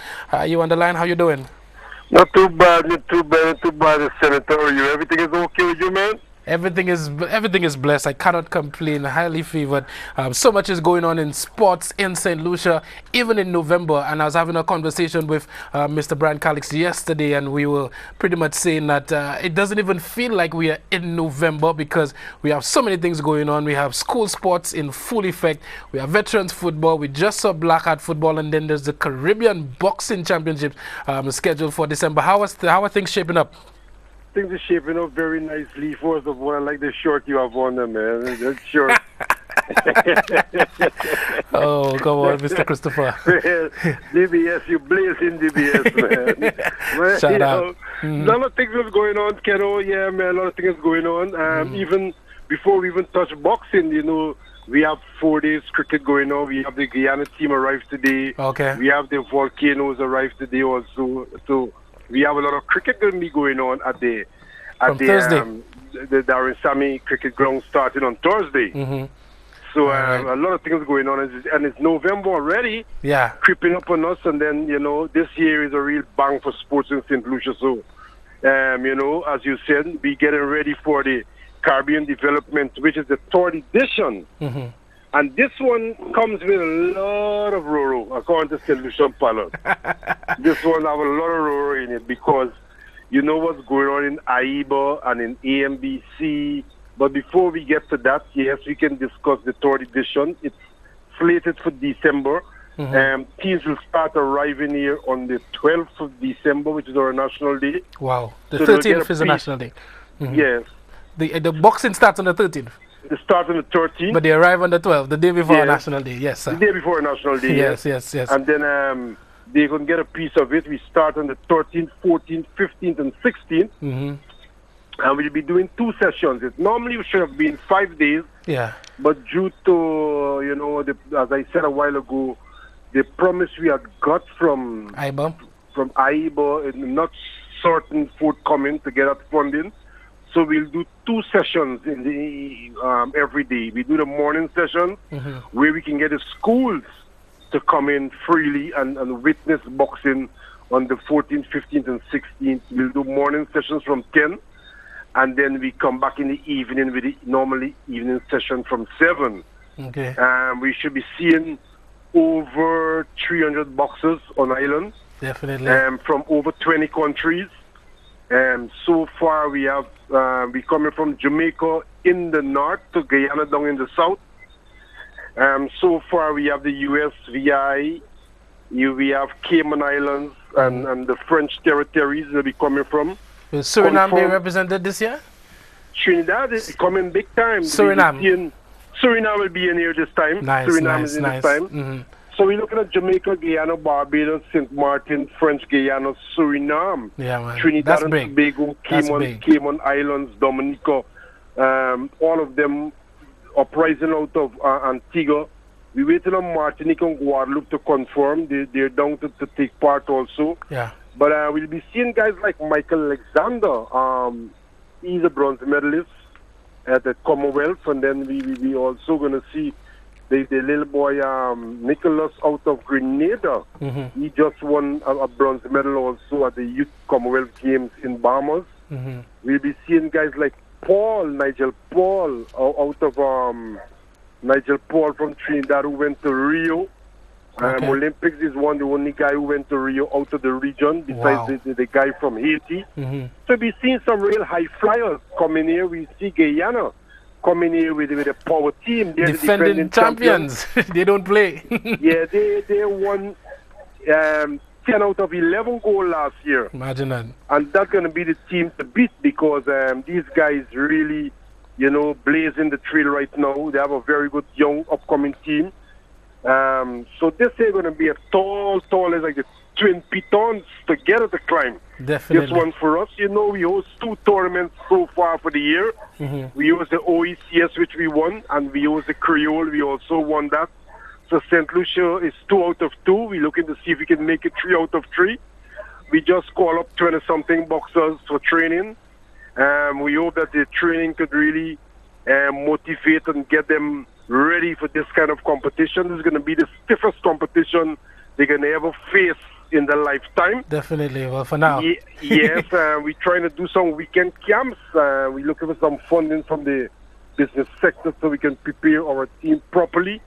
Speaker 1: you on the line? How you doing?
Speaker 10: Not too bad, Senator. Everything is okay with you, man?
Speaker 1: Everything is blessed. I cannot complain. Highly favored. So much is going on in sports in St. Lucia, even in November. And I was having a conversation with Mr. Brian Calix yesterday, and we were pretty much saying that it doesn't even feel like we are in November because we have so many things going on. We have school sports in full effect. We have veterans football. We just saw Black Hat football, and then there's the Caribbean Boxing Championship scheduled for December. How are things shaping up?
Speaker 10: Things are shaping up very nicely. First of all, I like the shirt you have on, man. That shirt.
Speaker 1: Oh, come on, Mr. Christopher.
Speaker 10: DBS, you blazing DBS, man.
Speaker 1: Shout out.
Speaker 10: A lot of things is going on, Keno. Yeah, man, a lot of things going on. Even before we even touch boxing, we have 4 days cricket going on. We have the Guyana team arrived today.
Speaker 1: Okay.
Speaker 10: We have the Volcanoes arrived today also. So we have a lot of cricket going to be going on at the Darren Sammy cricket ground starting on Thursday. So a lot of things going on, and it's November already.
Speaker 1: Yeah,
Speaker 10: creeping up on us, and then this year is a real bang for sports in St. Lucia. So as you said, we getting ready for the Caribbean Development, which is the third edition. And this one comes with a lot of Roro, according to St. Lucia Pilot. This one have a lot of Roro in it because you know what's going on in AIBA and in AMBC. But before we get to that, yes, we can discuss the third edition. It's slated for December. Teams will start arriving here on the 12th of December, which is our National Day.
Speaker 1: Wow. The 13th is the National Day.
Speaker 10: Yes.
Speaker 1: The boxing starts on the 13th.
Speaker 10: It starts on the 13th.
Speaker 1: But they arrive on the 12th, the day before National Day. Yes, sir.
Speaker 10: The day before National Day.
Speaker 1: Yes.
Speaker 10: And then they can get a piece of it. We start on the 13th, 14th, 15th, and 16th. And we'll be doing 2 sessions. It normally should have been 5 days.
Speaker 1: Yeah.
Speaker 10: But due to, as I said a while ago, the promise we had got from AIBA is not certain forthcoming to get that funding. So we'll do 2 sessions in the every day. We do the morning session where we can get the schools to come in freely and witness boxing on the 14th, 15th, and 16th. We'll do morning sessions from 10, and then we come back in the evening with the normally evening session from 7.
Speaker 1: Okay.
Speaker 10: We should be seeing over 300 boxers on island.
Speaker 1: Definitely.
Speaker 10: From over 20 countries. So far we have we coming from Jamaica in the north to Guyana down in the south. So far we have the US VI, we have Cayman Islands and the French territories that we coming from.
Speaker 1: Will Suriname be represented this year?
Speaker 10: Trinidad is coming big time.
Speaker 1: Suriname
Speaker 10: will be in here this time.
Speaker 1: Nice,
Speaker 10: Suriname is in this time. So we're looking at Jamaica, Guyana, Barbados, St. Martin, French Guyana, Suriname, Trinidad and Tobago, Cayman Islands, Dominica. All of them uprising out of Antigua. We waited on Martinique and Guadeloupe to confirm. They're down to take part also.
Speaker 1: Yeah.
Speaker 10: But we'll be seeing guys like Michael Alexander. He's a bronze medalist at the Commonwealth. And then we also going to see the little boy Nicholas out of Grenada.
Speaker 1: Mm-hmm.
Speaker 10: He just won a bronze medal also at the Youth Commonwealth Games in Bahamas.
Speaker 1: Mm-hmm.
Speaker 10: We'll be seeing guys like Nigel Paul out of Nigel Paul from Trinidad who went to Rio.
Speaker 1: Okay.
Speaker 10: Olympics is the only guy who went to Rio out of the region besides the guy from Haiti.
Speaker 1: Mm-hmm.
Speaker 10: So we're seeing some real high flyers coming here. We see Guyana coming here with a power team. They're
Speaker 1: defending champions. They don't play.
Speaker 10: Yeah, they won 10 out of 11 goals last year.
Speaker 1: Imagine that.
Speaker 10: And that's going to be the team to beat because these guys really, blazing the trail right now. They have a very good young upcoming team. So this is going to be a tall as like the Twin Pitons together to climb.
Speaker 1: Definitely.
Speaker 10: This one for us, we host 2 tournaments so far for the year.
Speaker 1: Mm-hmm.
Speaker 10: We host the OECS, which we won, and we host the Creole. We also won that. So St. Lucia is 2 out of 2. We're looking to see if we can make it 3 out of 3. We just call up 20-something boxers for training. We hope that the training could really motivate and get them ready for this kind of competition. This is going to be the stiffest competition they're going to ever face in their lifetime.
Speaker 1: Definitely. Well, for now.
Speaker 10: Yes, we're trying to do some weekend camps. We're looking for some funding from the business sector so we can prepare our team properly.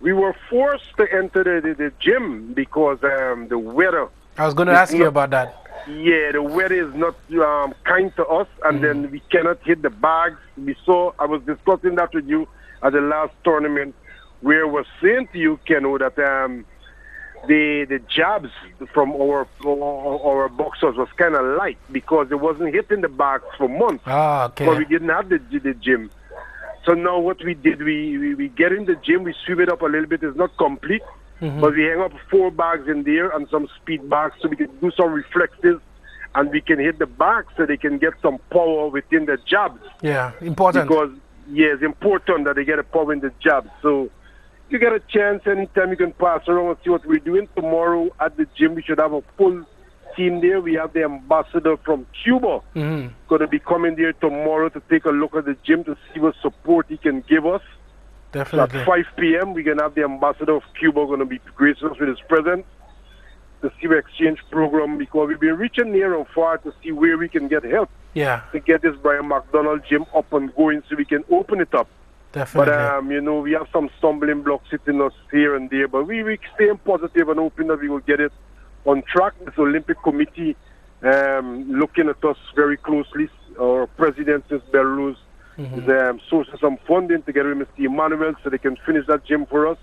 Speaker 10: We were forced to enter the gym because the weather.
Speaker 1: I was going to ask you about that.
Speaker 10: Yeah, the weather is not kind to us, and then we cannot hit the bags. I was discussing that with you at the last tournament, where I was saying to you, Keno, that the jabs from our boxers was kind of light because it wasn't hitting the bags for months.
Speaker 1: Ah, okay.
Speaker 10: But we didn't have the gym. So now what we did, we get in the gym, we sweep it up a little bit. It's not complete, but we hang up 4 bags in there and some speed bags so we can do some reflexes and we can hit the bags so they can get some power within the jabs.
Speaker 1: Yeah, important.
Speaker 10: Because, it's important that they get a power in the jabs. So you get a chance anytime you can pass around and see what we're doing. Tomorrow at the gym, we should have a full team there. We have the ambassador from Cuba going to be coming there tomorrow to take a look at the gym to see what support he can give us.
Speaker 1: Definitely.
Speaker 10: So at 5 p.m., we're going to have the ambassador of Cuba going to be gracing us with his presence to see the exchange program because we've been reaching near and far to see where we can get help.
Speaker 1: Yeah.
Speaker 10: To get this Brian McDonald gym up and going so we can open it up.
Speaker 1: Definitely.
Speaker 10: But, we have some stumbling blocks hitting us here and there, but we staying positive and hoping that we will get it on track. This Olympic Committee looking at us very closely. Our president, Ms. Belarus, is sourcing some funding together with Mr. Emmanuel so they can finish that gym for us.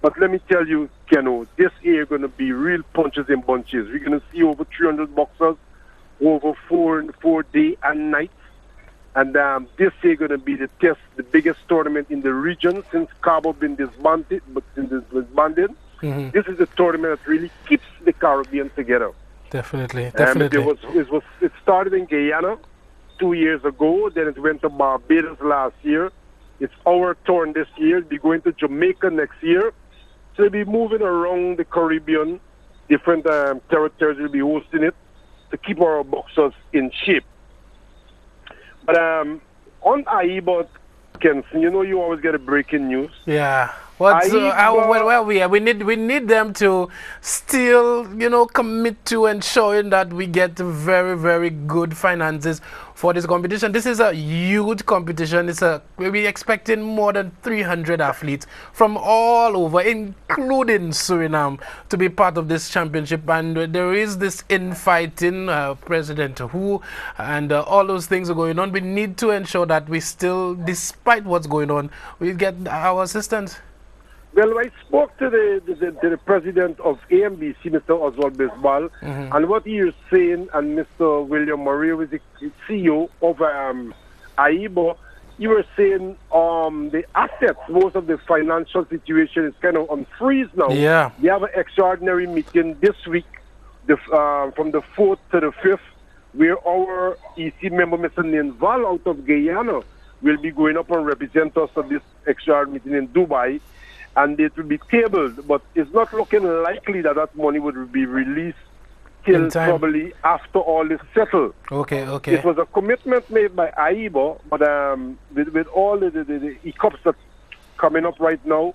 Speaker 10: But let me tell you, Keno, this year going to be real punches and bunches. We're going to see over 300 boxers over 4 day and night. And this year going to be the biggest tournament in the region since Cabo been disbanded. This is the tournament that really keeps the Caribbean together.
Speaker 1: Definitely.
Speaker 10: It started in Guyana 2 years ago. Then it went to Barbados last year. It's our turn this year. We'll be going to Jamaica next year. So we'll be moving around the Caribbean. Different territories will be hosting it to keep our boxers in shape. But on AIBA, Kenson, you always get a breaking news.
Speaker 1: Yeah. We need them to still, commit to ensuring that we get very, very good finances for this competition. This is a huge competition. We're expecting more than 300 athletes from all over, including Suriname, to be part of this championship. And there is this infighting, President Who, and all those things are going on. We need to ensure that we still, despite what's going on, we get our assistance.
Speaker 10: Well, I spoke to the president of AMBC, Mr. Oswald Bisbal, and what he is saying, and Mr. William Murray, who is the CEO of AIBA, you were saying the assets, most of the financial situation is kind of on freeze now.
Speaker 1: Yeah.
Speaker 10: We have an extraordinary meeting this week, from the 4th to the 5th, where our EC member, Mr. Ninval, out of Guyana, will be going up and represent us at this extra meeting in Dubai, and it will be tabled. But it's not looking likely that that money would be released till probably after all is settled.
Speaker 1: Okay.
Speaker 10: It was a commitment made by AIBA, but with all the hiccups that's coming up right now,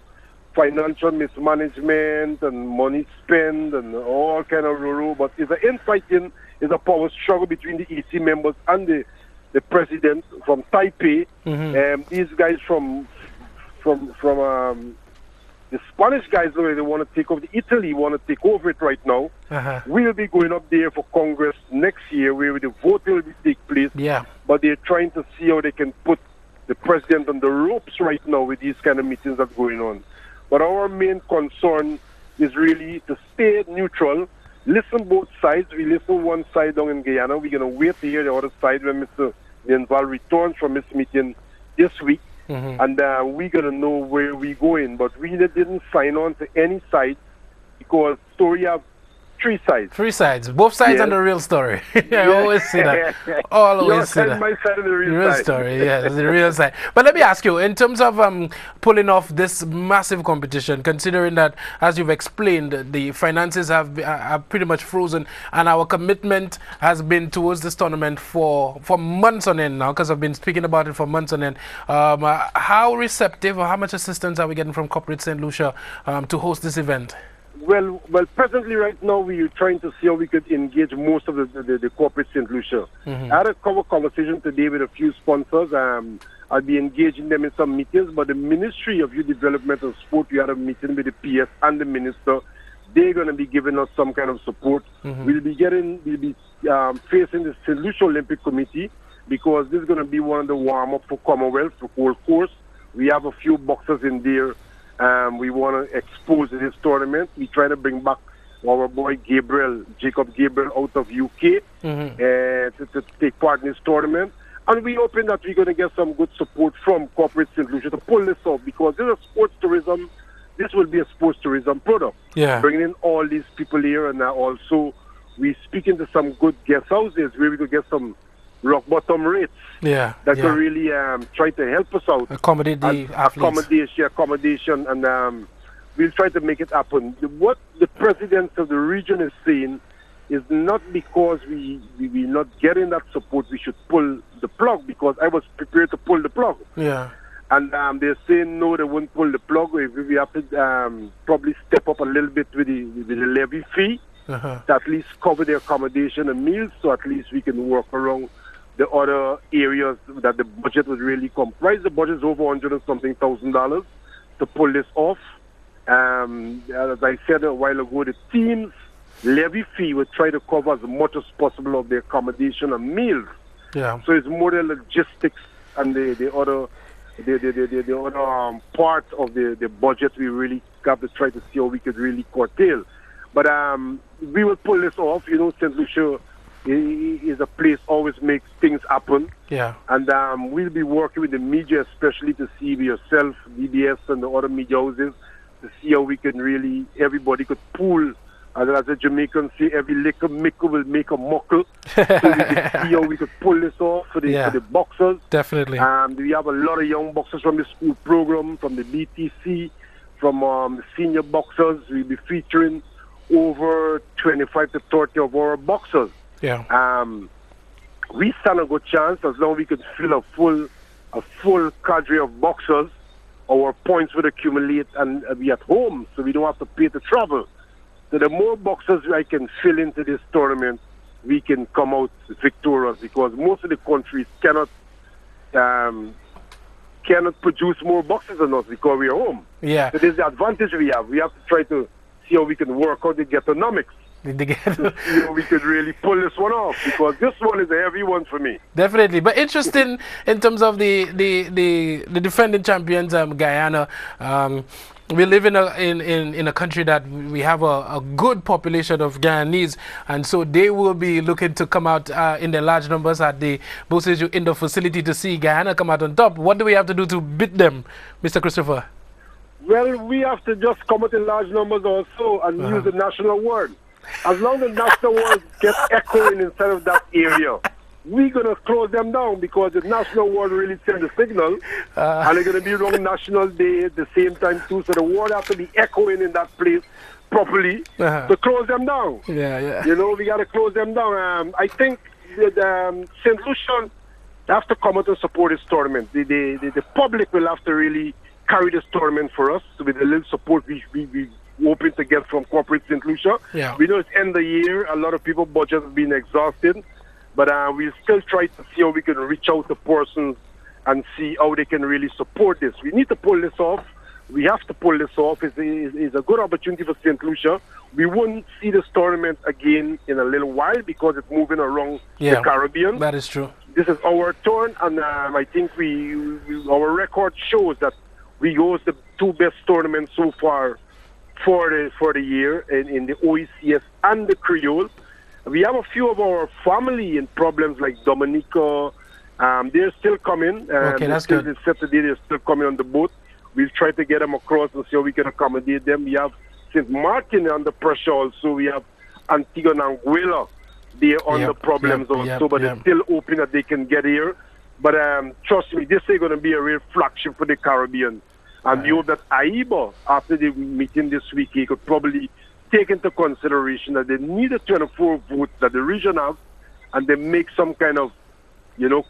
Speaker 10: financial mismanagement and money spent and all kind of ruru, but it's an infighting, it's a power struggle between the EC members and the president from Taipei. These guys from the Spanish guys, they want to take over. Italy want to take over it right now. We'll be going up there for Congress next year, where the vote will take place.
Speaker 1: Yeah.
Speaker 10: But they're trying to see how they can put the president on the ropes right now with these kind of meetings that's going on. But our main concern is really to stay neutral, listen both sides. We listen one side down in Guyana. We're going to wait to hear the other side when Mr. Denval returns from his meeting this week. And we're going to know where we're going. But we didn't sign on to any side because story have three sides.
Speaker 1: Three sides. Both sides and the real story. I always say that. Always say that.
Speaker 10: My side and the real side.
Speaker 1: Story, yeah, the real side. But let me ask you, in terms of pulling off this massive competition, considering that, as you've explained, the finances have pretty much frozen, and our commitment has been towards this tournament for months on end now, because I've been speaking about it for months on end. How receptive or how much assistance are we getting from Corporate St. Lucia to host this event?
Speaker 10: Well, presently right now we are trying to see how we could engage most of the corporate St. Lucia. I had a conversation today with a few sponsors. I'll be engaging them in some meetings, but the Ministry of Youth Development and Sport, we had a meeting with the PS and the Minister. They're going to be giving us some kind of support. We'll be facing the St. Lucia Olympic Committee, because this is going to be one of the warm-up for Commonwealth, for Gold Course. We have a few boxers in there. We want to expose this tournament. We try to bring back our boy Jacob Gabriel out of UK to take part in this tournament. And we hoping that we're going to get some good support from Corporate St. Lucia to pull this off, because this is sports tourism. This will be a sports tourism product.
Speaker 1: Yeah.
Speaker 10: Bringing in all these people here, and also we're speaking to some good guest houses where we could get some rock bottom rates that could really try to help us out.
Speaker 1: Accommodate the athletes.
Speaker 10: Accommodation, and we'll try to make it happen. What the president of the region is saying is not because we're not getting that support, we should pull the plug, because I was prepared to pull the plug.
Speaker 1: Yeah.
Speaker 10: And they're saying no, they won't pull the plug. We have to probably step up a little bit with the levy fee to at least cover the accommodation and meals, so at least we can work around the other areas that the budget would really comprise. The budget is over $100 and something thousand to pull this off. As I said a while ago, the team's levy fee would try to cover as much as possible of the accommodation and meals.
Speaker 1: Yeah.
Speaker 10: So it's more the logistics and the other part of the budget we really have to try to see how we could really curtail. But we will pull this off. You know, St. Lucia is a place always makes things happen.
Speaker 1: Yeah. And
Speaker 10: we'll be working with the media, especially to see yourself, DBS, and the other media houses, to see how we can really, everybody could pool. As a Jamaican say, every little mickle will make a muckle. So we can see how we could pull this off for the boxers.
Speaker 1: Definitely.
Speaker 10: We have a lot of young boxers from the school program, from the BTC, from the senior boxers. We'll be featuring over 25 to 30 of our boxers.
Speaker 1: Yeah.
Speaker 10: We stand a good chance as long as we could fill a full cadre of boxers. Our points would accumulate and be at home, so we don't have to pay to travel. So the more boxers I can fill into this tournament, we can come out victorious, because most of the countries cannot produce more boxers than us because we are home.
Speaker 1: Yeah.
Speaker 10: So there's the advantage we have. We have to try to see how we can work out the economics. We could really pull this one off, because this one is a heavy one for me.
Speaker 1: Definitely, but interesting in terms of the defending champions, Guyana. We live in a country that we have a good population of Guyanese, and so they will be looking to come out in their large numbers at the Boseju Indoor facility to see Guyana come out on top. What do we have to do to beat them, Mr. Christopher?
Speaker 10: Well, we have to just come out in large numbers also and use the national word. As long as the national word gets echoing inside of that area, we're going to close them down because the national ward really send the signal. And they're going to be around National Day at the same time too. So the ward have to be echoing in that place properly to close them down.
Speaker 1: Yeah.
Speaker 10: You know, we got to close them down. I think that St. Lucia have to come out and support this tournament. The public will have to really carry this tournament for us with the little support we hoping to get from corporate St. Lucia.
Speaker 1: Yeah.
Speaker 10: We know it's end of the year. A lot of people budget has been exhausted. But we'll still try to see how we can reach out to persons and see how they can really support this. We need to pull this off. We have to pull this off. It's a good opportunity for St. Lucia. We won't see this tournament again in a little while because it's moving around the Caribbean.
Speaker 1: That is true.
Speaker 10: This is our turn, and I think our record shows that we host the two best tournaments so far for the year in the OECS and the Creole. We have a few of our family in problems like Dominica. They're still coming.
Speaker 1: Okay, that's good.
Speaker 10: This Saturday, they're still coming on the boat. We'll try to get them across and see how we can accommodate them. We have St. Martin under pressure also. We have Antigua and Anguilla. They're under problems also, but they're still hoping that they can get here. But trust me, this is going to be a real flagship for the Caribbean. And we hope that AIBA, after the meeting this week, he could probably take into consideration that they need the 24 votes that the region have, and they make some kind of,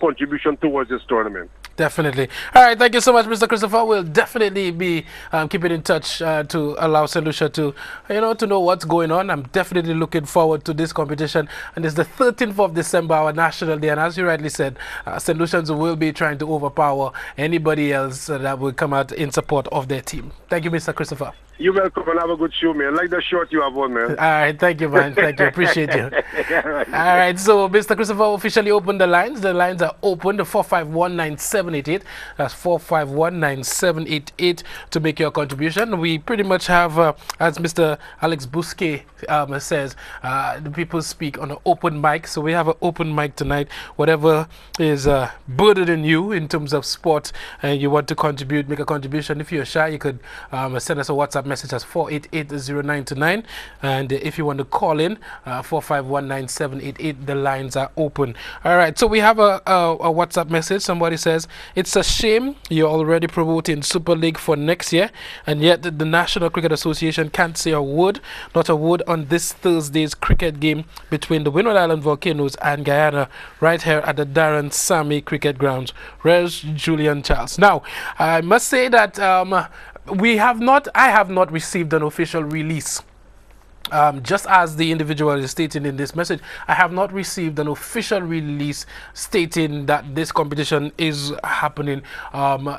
Speaker 10: contribution towards this tournament.
Speaker 1: Definitely. All right, thank you so much, Mr. Christopher. We'll definitely be keeping in touch to allow St. Lucia to, to know what's going on. I'm definitely looking forward to this competition. And it's the 13th of December, our National Day. And as you rightly said, St. Lucians will be trying to overpower anybody else that will come out in support of their team. Thank you, Mr. Christopher.
Speaker 10: You're welcome, and have a good show, man. Like the shirt you have on, man.
Speaker 1: All right, thank you, man. Thank you. Appreciate you. All right, so Mr. Christopher officially opened the lines. The lines are open, the 4519788. That's 4519788 to make your contribution. We pretty much have, as Mr. Alex Bousquet says, the people speak on an open mic. So we have an open mic tonight. Whatever is burdening you in terms of sport and you want to contribute, make a contribution. If you're shy, you could send us a WhatsApp message as 4880929, and if you want to call in 4519788, the lines are open. All right, so we have a WhatsApp message. Somebody says, it's a shame you're already promoting Super League for next year, and yet the National Cricket Association can't say a word, not a word, on this Thursday's cricket game between the Windward Island Volcanoes and Guyana, right here at the Darren Sammy Cricket Grounds. Where's Julian Charles? Now, I must say that I have not received an official release. Just as the individual is stating in this message, I have not received an official release stating that this competition is happening.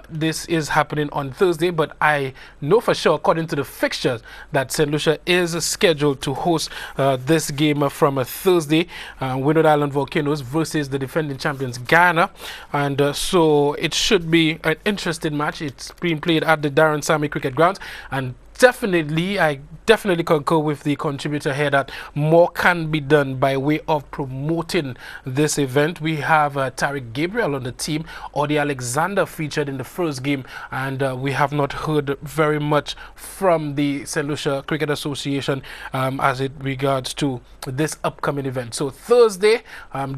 Speaker 1: This is happening on Thursday, but I know for sure, according to the fixtures, that St. Lucia is scheduled to host this game from a Thursday, Windward Island Volcanoes versus the defending champions Guyana, and so it should be an interesting match. It's being played at the Darren Sammy Cricket Grounds, and I definitely concur with the contributor here that more can be done by way of promoting this event. We have Tariq Gabriel on the team. Audie Alexander featured in the first game, and we have not heard very much from the St. Lucia Cricket Association as it regards to this upcoming event. So Thursday,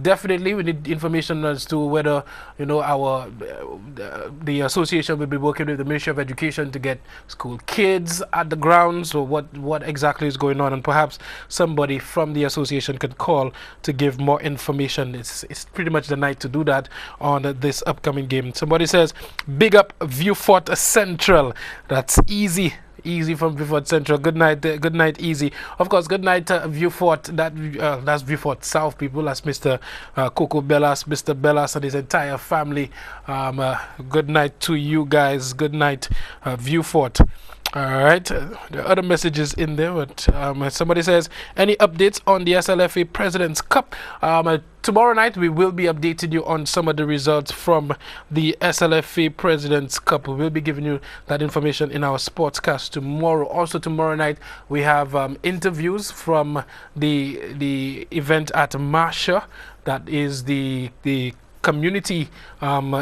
Speaker 1: definitely we need information as to whether the association will be working with the Ministry of Education to get school kids at the grounds, or what exactly is going on, and perhaps somebody from the association could call to give more information. It's pretty much the night to do that on this upcoming game. Somebody says, big up Viewfort Central. That's easy from Viewfort Central. Good night, easy. Of course, good night, Viewfort. That's Viewfort South people. That's Mr. Coco Bellas, Mr. Bellas, and his entire family. Good night to you guys. Good night, Viewfort. All right, there are other messages in there, but somebody says, any updates on the SLFA President's Cup? Tomorrow night we will be updating you on some of the results from the SLFA President's Cup. We will be giving you that information in our sportscast tomorrow. Also tomorrow night we have interviews from the event at Marsha. That is the community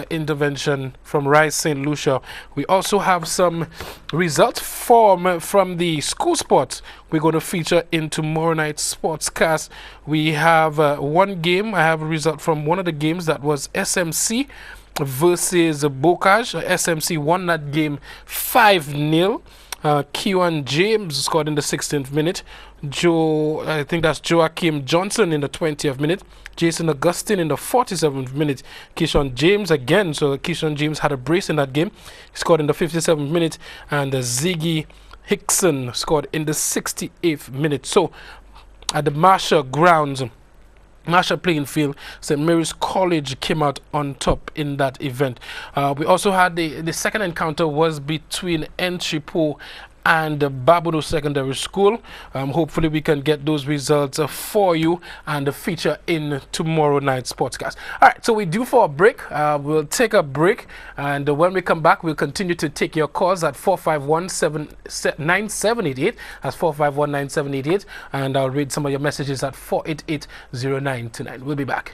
Speaker 1: intervention from Rise St. Lucia. We also have some results from the school sports we're going to feature in tomorrow night's sportscast. We have one game. I have a result from one of the games that was SMC versus Bocage. SMC won that game 5-0. Kewan James scored in the 16th minute. I think that's Joachim Johnson in the 20th minute. Jason Augustine in the 47th minute. Keyshawn James again. So Keyshawn James had a brace in that game. He scored in the 57th minute. And Ziggy Hickson scored in the 68th minute. So at the Marshall grounds, Marshall playing field, St. Mary's College came out on top in that event. We also had the second encounter was between Enchipo and Babodo Secondary School. Hopefully we can get those results for you and feature in tomorrow night's sportscast. All right, so we do for a break. We'll take a break, and when we come back, we'll continue to take your calls at 451-9788. That's 451-9788, and I'll read some of your messages at 488-0929. We'll be back.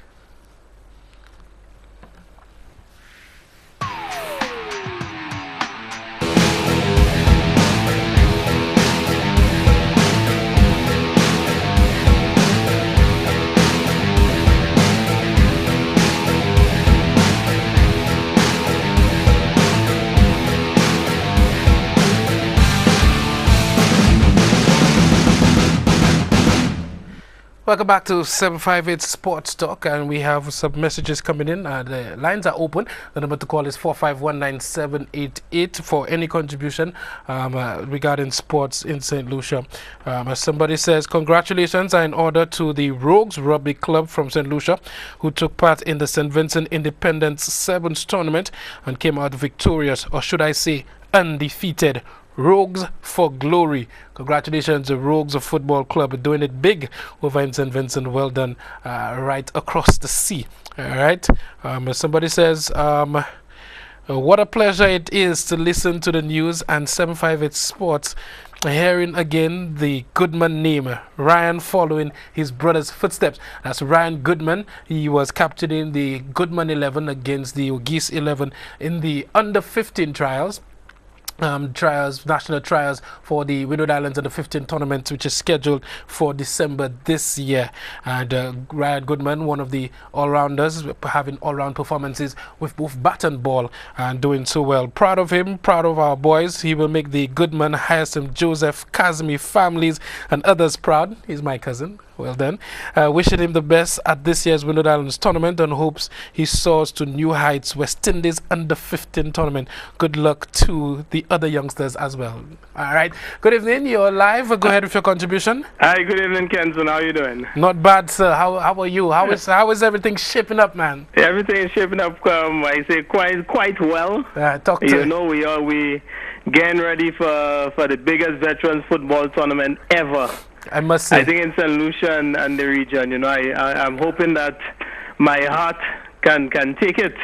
Speaker 1: Welcome back to 758 Sports Talk, and we have some messages coming in. The lines are open. The number to call is 451-9788 for any contribution regarding sports in St. Lucia. As somebody says, congratulations are in order to the Rogues Rugby Club from St. Lucia, who took part in the St. Vincent Independence Sevens tournament and came out victorious, or should I say undefeated. Rogues for glory. Congratulations, the Rogues of Football Club, doing it big over in St. Vincent. Well done, right across the sea. All right. Somebody says, what a pleasure it is to listen to the news and 758 Sports. Hearing again the Goodman name, Ryan following his brother's footsteps. That's Ryan Goodman. He was captaining the Goodman 11 against the Ogis 11 in the under 15 trials. National trials for the Windward Islands under 15 tournament, which is scheduled for December this year. And Ryan Goodman, one of the all-rounders, having all-round performances with both bat and ball and doing so well. Proud of him, proud of our boys. He will make the Goodman, Hyacinth, Joseph, Kazmi families and others proud. He's my cousin. Well done. Wishing him the best at this year's Windward Islands tournament and hopes he soars to new heights. West Indies under 15 tournament. Good luck to the other youngsters as well. All right. Good evening. You're live. Go ahead with your contribution.
Speaker 11: Hi. Good evening, Kenson. How are you doing?
Speaker 1: Not bad, sir. How are you? How is everything shaping up, man?
Speaker 11: Everything is shaping up. I say quite well.
Speaker 1: Talk to
Speaker 11: you. Know we getting ready for the biggest veterans football tournament ever.
Speaker 1: I must say.
Speaker 11: I think in St. Lucia and the region, you know, I'm hoping that my heart can take it.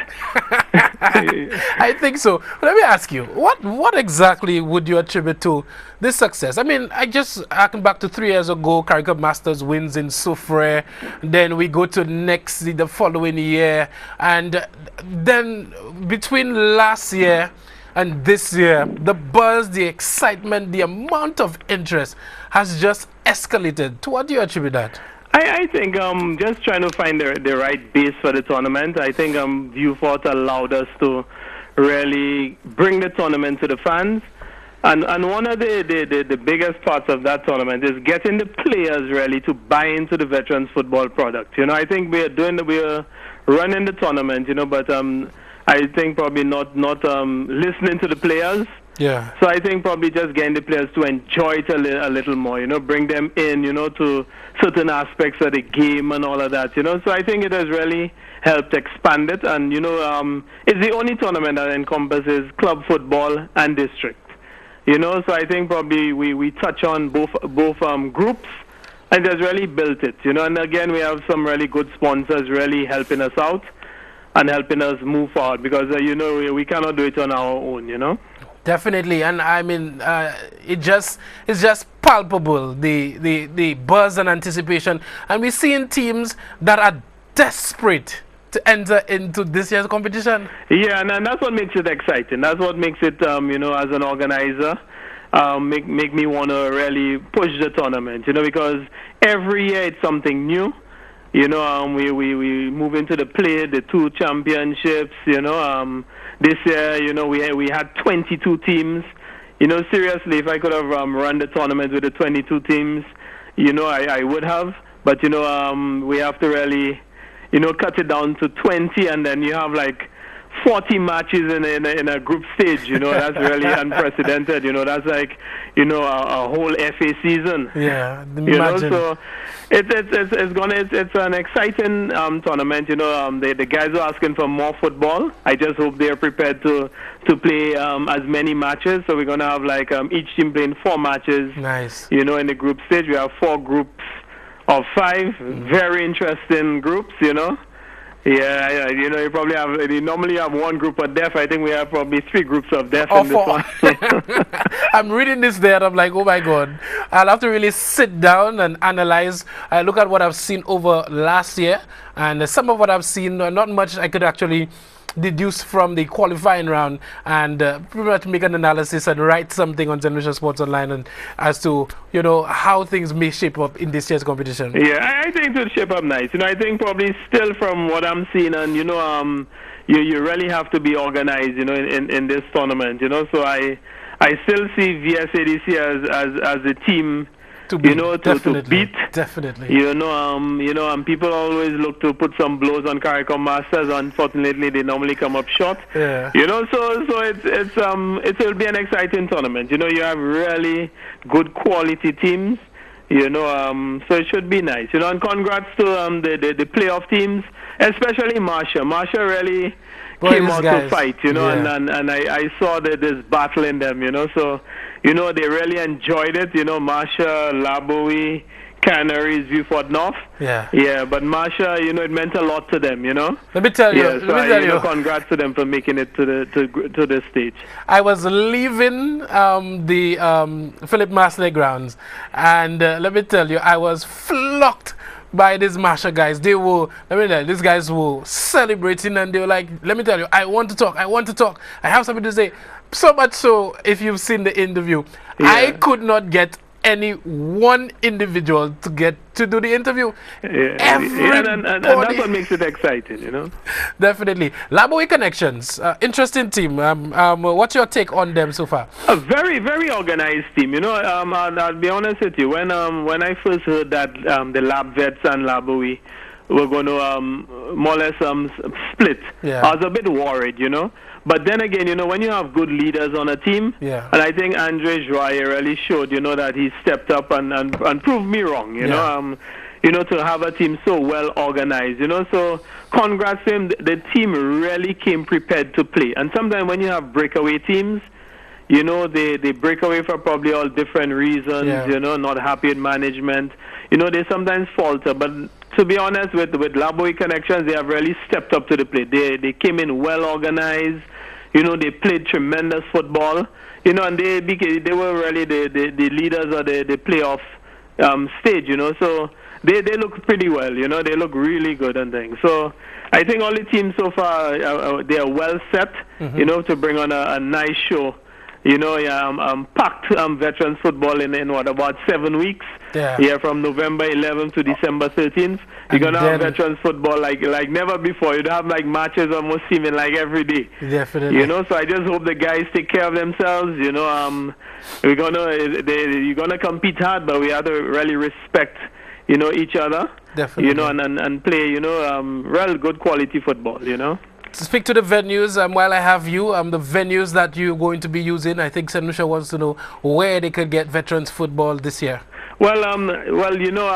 Speaker 1: I think so. Let me ask you, what exactly would you attribute to this success? I mean, I just harken back to 3 years ago, Carrick Masters wins in Soufrière. Then we go to the following year. And then between last year and this year, the buzz, the excitement, the amount of interest has just escalated. To what do you attribute that?
Speaker 11: I think just trying to find the right base for the tournament. I think Viewport allowed us to really bring the tournament to the fans. And one of the biggest parts of that tournament is getting the players really to buy into the veterans football product. You know, I think we're running the tournament, you know, but I think probably not listening to the players.
Speaker 1: Yeah.
Speaker 11: So I think probably just getting the players to enjoy it a little more, you know, bring them in, you know, to certain aspects of the game and all of that, you know. So I think it has really helped expand it. And, you know, it's the only tournament that encompasses club football and district, you know. So I think probably we touch on both groups and just really built it, you know. And again, we have some really good sponsors really helping us out and helping us move forward because, you know, we cannot do it on our own, you know.
Speaker 1: Definitely, and I mean, it's just palpable, the buzz and anticipation, and we're seeing teams that are desperate to enter into this year's competition?
Speaker 11: Yeah, and that's what makes it exciting. That's what makes it, you know, as an organizer, make me want to really push the tournament, you know, because every year it's something new. You know, we move into the play, the 2 championships, you know. This year, you know, we had 22 teams. You know, seriously, if I could have run the tournament with the 22 teams, you know, I would have. But, you know, we have to really, you know, cut it down to 20, and then you have like 40 matches in a group stage. You know, that's really unprecedented. You know, that's like, you know, a whole FA season.
Speaker 1: Yeah,
Speaker 11: you know, so it's an exciting tournament. You know, the guys are asking for more football. I just hope they are prepared to play as many matches. So we're gonna have like each team playing 4 matches.
Speaker 1: Nice.
Speaker 11: You know, in the group stage we have 4 groups of 5. Very interesting groups. You know. Yeah, you know, you normally have 1 group of death. I think we have probably 3 groups of death in this one.
Speaker 1: I'm reading this there and I'm like, oh my God. I'll have to really sit down and analyze. I look at what I've seen over last year, and some of what I've seen, not much I could actually deduce from the qualifying round, and pretty much make an analysis and write something on St. Lucia Sports Online and as to, you know, how things may shape up in this year's competition.
Speaker 11: Yeah, I think it will shape up nice. You know, I think probably still from what I'm seeing, and you know, you really have to be organized, you know, in this tournament. You know, so I still see VSADC as a team. To beat.
Speaker 1: Definitely.
Speaker 11: You know, people always look to put some blows on CARICOM Masters. Unfortunately, they normally come up short.
Speaker 1: Yeah.
Speaker 11: You know, so it will be an exciting tournament. You know, you have really good quality teams. You know, so it should be nice. You know, and congrats to the playoff teams, especially Marsha. Marsha really came out to fight. You know,
Speaker 1: yeah.
Speaker 11: and I saw that there's battle in them. You know, so. You know, they really enjoyed it. You know, Marsha, Labowie, Canaries, Viewfort North.
Speaker 1: Yeah.
Speaker 11: Yeah, but Marsha, you know, it meant a lot to them, you know.
Speaker 1: Let me tell you.
Speaker 11: You know, congrats to them for making it to the stage.
Speaker 1: I was leaving the Philip Masley grounds, and let me tell you, I was flocked by these Marsha guys. They were, these guys were celebrating, and they were like, let me tell you, I want to talk. I have something to say. So much so, if you've seen the interview, I could not get any one individual to do the interview.
Speaker 11: Yeah, and that's what makes it exciting, you know.
Speaker 1: Definitely. Labowie Connections, interesting team. What's your take on them so far?
Speaker 11: A very, very organized team. You know, I'll be honest with you. When I first heard that the Lab Vets and Labowie were going to more or less split, I was a bit worried, you know. But then again, you know, when you have good leaders on a team, and I think Andre Joye really showed, you know, that he stepped up and proved me wrong, you know, to have a team so well organized, you know. So congrats to him. The team really came prepared to play. And sometimes when you have breakaway teams, you know, they break away for probably all different reasons, you know, not happy with management. You know, they sometimes falter. But to be honest, with Labowie Connections, they have really stepped up to the plate. They came in well organized. You know, they played tremendous football. You know, and they were really the leaders of the playoff stage. You know, so they look pretty well. You know, they look really good and things. So I think all the teams so far they are well set. You know, to bring on a nice show. You know, packed veterans football in what, about 7 weeks? Yeah, from November 11th to December 13th. You're going to have veterans football like never before. You'd have like matches almost seeming like every day.
Speaker 1: Definitely.
Speaker 11: You know, so I just hope the guys take care of themselves. You know, you're gonna compete hard, but we have to really respect, you know, each other.
Speaker 1: Definitely.
Speaker 11: You know, and play, you know, real good quality football, you know.
Speaker 1: To speak to the venues, while I have you, the venues that you're going to be using, I think St. Lucia wants to know where they could get veterans football this year.
Speaker 11: Well, you know,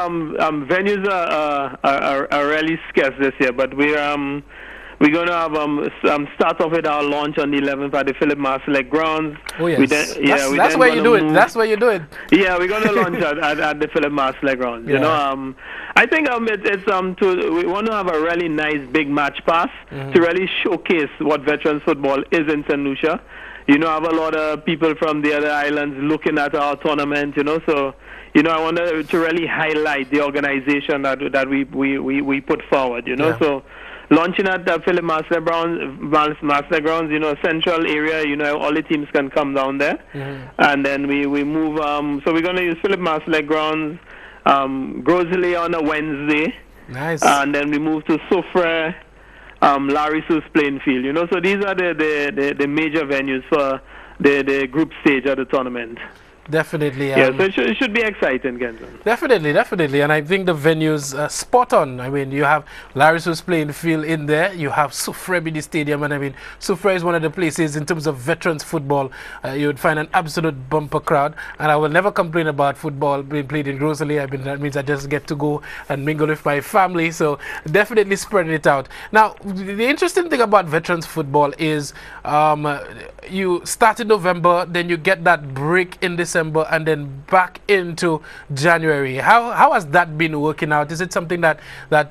Speaker 11: venues are really scarce this year, but we're going to have start off with our launch on the 11th at the Philip Marsalek grounds.
Speaker 1: Oh yes, that's where you do it. That's where you do it.
Speaker 11: Yeah, we're going to launch at the Philip Marsalek grounds. You know, I think we want to have a really nice big match pass to really showcase what veterans football is in St. Lucia. You know, I have a lot of people from the other islands looking at our tournament. You know, so. You know, I want to really highlight the organization that we put forward, you know. So launching at the Philip Master Grounds, you know, central area, you know, all the teams can come down there. And then we move, so we're going to use Philip Master Grounds, Groseley on a Wednesday.
Speaker 1: Nice.
Speaker 11: And then we move to Soufrière, Larry Seuss playing field, you know. So these are the major venues for the group stage of the tournament.
Speaker 1: Definitely.
Speaker 11: Yeah, so it should be exciting, Kenton.
Speaker 1: Definitely. And I think the venue's spot on. I mean, you have Larry Seuss playing field in there. You have Soufrière Mini Stadium. And I mean, Soufrière is one of the places in terms of veterans football. You would find an absolute bumper crowd. And I will never complain about football being played in Groseley. I mean, that means I just get to go and mingle with my family. So definitely spreading it out. Now, the interesting thing about veterans football is you start in November, then you get that break in December, and then back into January. How has that been working out? Is it something that